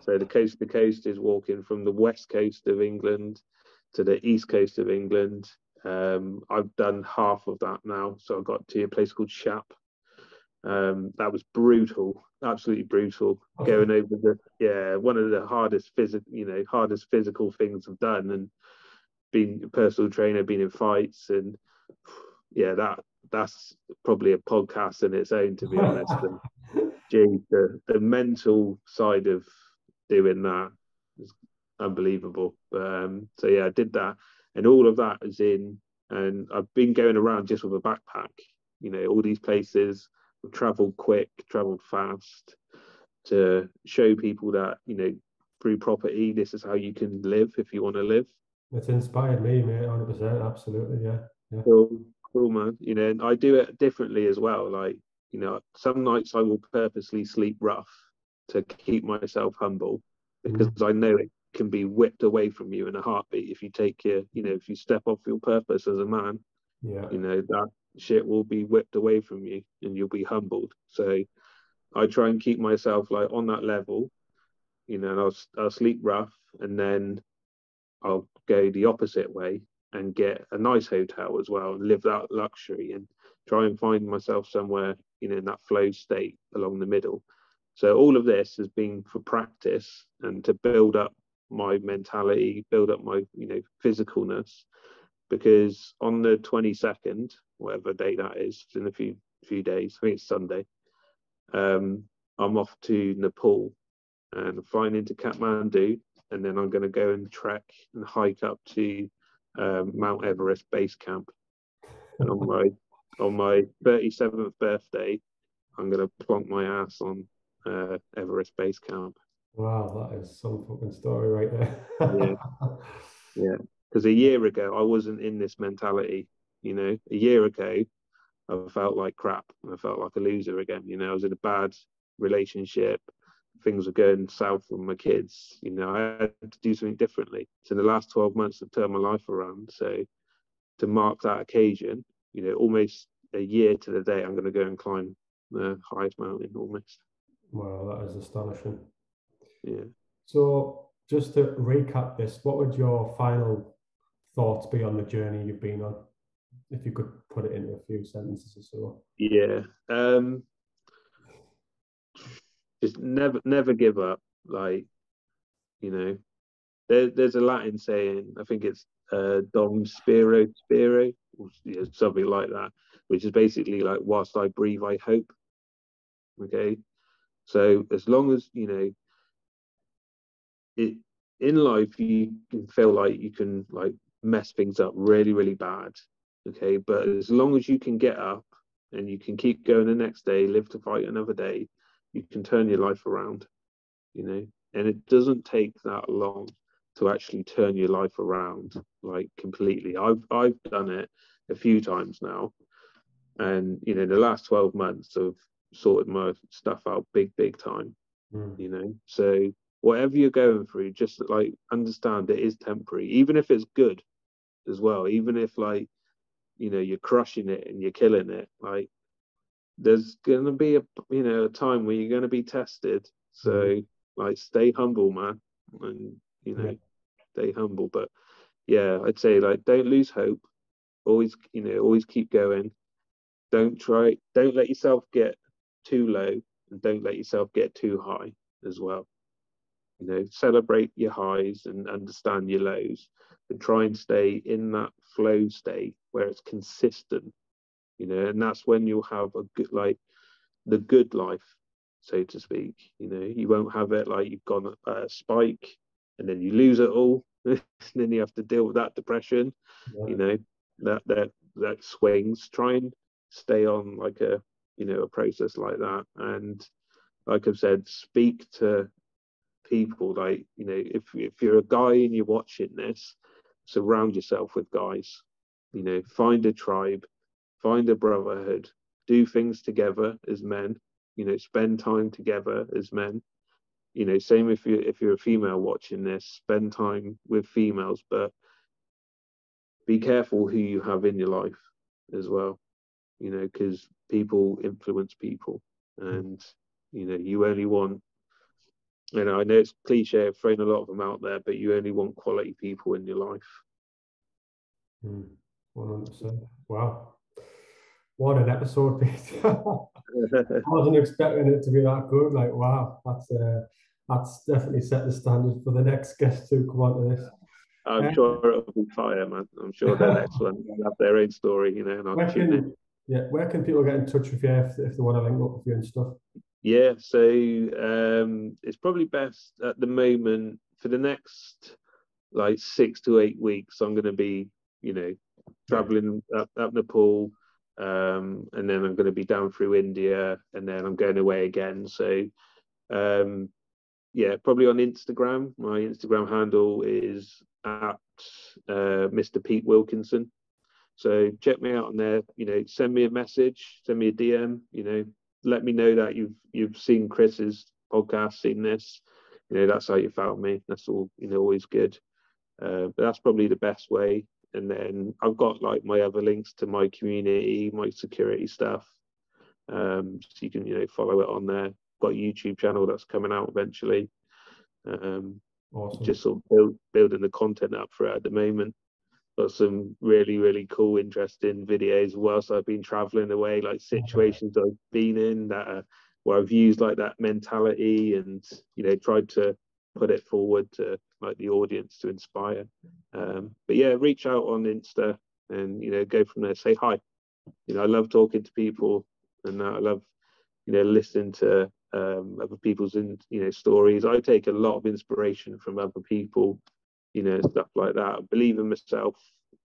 So the coast to coast is walking from the west coast of England to the east coast of England. I've done half of that now. So I got to a place called Shap. That was brutal, absolutely brutal. Going over one of the hardest physical things I've done, and being a personal trainer, been in fights, and that's probably a podcast in its own, to be honest. And the mental side of doing that is unbelievable. So I did that, and all of that is in, and I've been going around just with a backpack, all these places. I've traveled quick, traveled fast, to show people that, through property, this is how you can live if you want to live. It's inspired me, mate, 100%, absolutely, yeah. Cool, man. And I do it differently as well. Like, some nights I will purposely sleep rough to keep myself humble, because I know it can be whipped away from you in a heartbeat if you take if you step off your purpose as a man. That shit will be whipped away from you and you'll be humbled. So I try and keep myself like on that level, and I'll sleep rough, and then I'll go the opposite way and get a nice hotel as well and live that luxury, and try and find myself somewhere, in that flow state along the middle. So all of this has been for practice and to build up my mentality, build up my, physicalness, because on the 22nd, whatever day that is, in a few days, I think it's Sunday, I'm off to Nepal and flying into Kathmandu, and then I'm going to go and trek and hike up to Mount Everest base camp. And on my 37th birthday, I'm going to plonk my ass on Everest base camp. Wow, that is some fucking story right there. Yeah. Because a year ago, I wasn't in this mentality. A year ago, I felt like crap. I felt like a loser again. I was in a bad relationship. Things were going south with my kids. I had to do something differently. So in the last 12 months, I've turned my life around. So to mark that occasion, you know, almost a year to the day, I'm going to go and climb the highest mountain almost. Wow, that is astonishing. Yeah. So just to recap this, what would your final thoughts be on the journey you've been on, if you could put it into a few sentences or so? Yeah. Just never give up. Like, you know, there's a Latin saying, I think it's Dom Spiro Spiro, or, you know, something like that, which is basically like, whilst I breathe, I hope. Okay. So as long as, you know, it in life, you can feel like you can like mess things up really, really bad. Okay. But as long as you can get up and you can keep going the next day, live to fight another day, you can turn your life around, you know, and it doesn't take that long to actually turn your life around, like, completely. I've done it a few times now, and you know, the last 12 months I've sorted my stuff out big time, you know. So whatever you're going through, just like understand it is temporary, even if it's good as well, even if, like, you know, you're crushing it and you're killing it, like, there's gonna be a, you know, a time where you're gonna be tested. So like, stay humble, man, and you know, stay humble. But yeah, I'd say, like, don't lose hope. Always, you know, always keep going. Don't let yourself get too low, and don't let yourself get too high as well. You know, celebrate your highs and understand your lows, and try and stay in that flow state where it's consistent, you know, and that's when you'll have a good, like, the good life, so to speak. You know, you won't have it like you've gone a spike and then you lose it all, and then you have to deal with that depression. You know, that swings. Try and stay on like a, you know, a process like that. And like I've said, speak to people. Like, you know, if you're a guy and you're watching this, surround yourself with guys. You know, find a tribe, find a brotherhood, do things together as men, you know, spend time together as men. You know, same if you're a female watching this, spend time with females, but be careful who you have in your life as well, you know, because people influence people, and you know, you only want, you know, I know it's cliche, I've thrown a lot of them out there, but you only want quality people in your life. 100%. Wow. What an episode, Pete. I wasn't expecting it to be that good. Like, wow, that's definitely set the standard for the next guest to come onto this. I'm sure it'll be fire, man. I'm sure the next one will have their own story, you know, and I'll tune in. Where can people get in touch with you if they want to link up with you and stuff? Yeah, so it's probably best at the moment for the next like 6 to 8 weeks. I'm going to be, you know, traveling up Nepal, and then I'm going to be down through India, and then I'm going away again. So yeah, probably on Instagram. My Instagram handle is at Mr. Pete Wilkinson. So check me out on there. You know, send me a message, send me a DM. You know, let me know that you've seen Chris's podcast, seen this. You know, that's how you found me. That's all. You know, always good. But that's probably the best way. And then I've got like my other links to my community, my security stuff. So you can, you know, follow it on there. Got a YouTube channel that's coming out eventually. Awesome. Just sort of building the content up for it at the moment. Got some really cool, interesting videos whilst I've been traveling away, like situations I've been in that where I've used like that mentality, and you know, tried to put it forward to like the audience to inspire. But yeah, reach out on Insta and, you know, go from there. Say hi. You know, I love talking to people, and I love, you know, listening to other people's, you know, stories. I take a lot of inspiration from other people, you know, stuff like that. I believe in myself.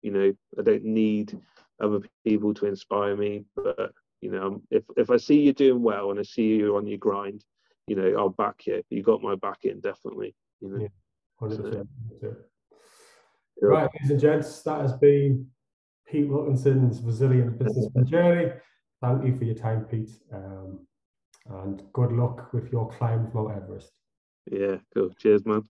You know, I don't need other people to inspire me, but you know, if I see you doing well and I see you on your grind, you know, I'll back you. You got my backing, definitely. You know, 100%. So, right, ladies and gents, that has been Pete Wilkinson's Resilient Businessmen journey. Thank you for your time, Pete, and good luck with your climb of Mount Everest. Yeah, cool. Cheers, man.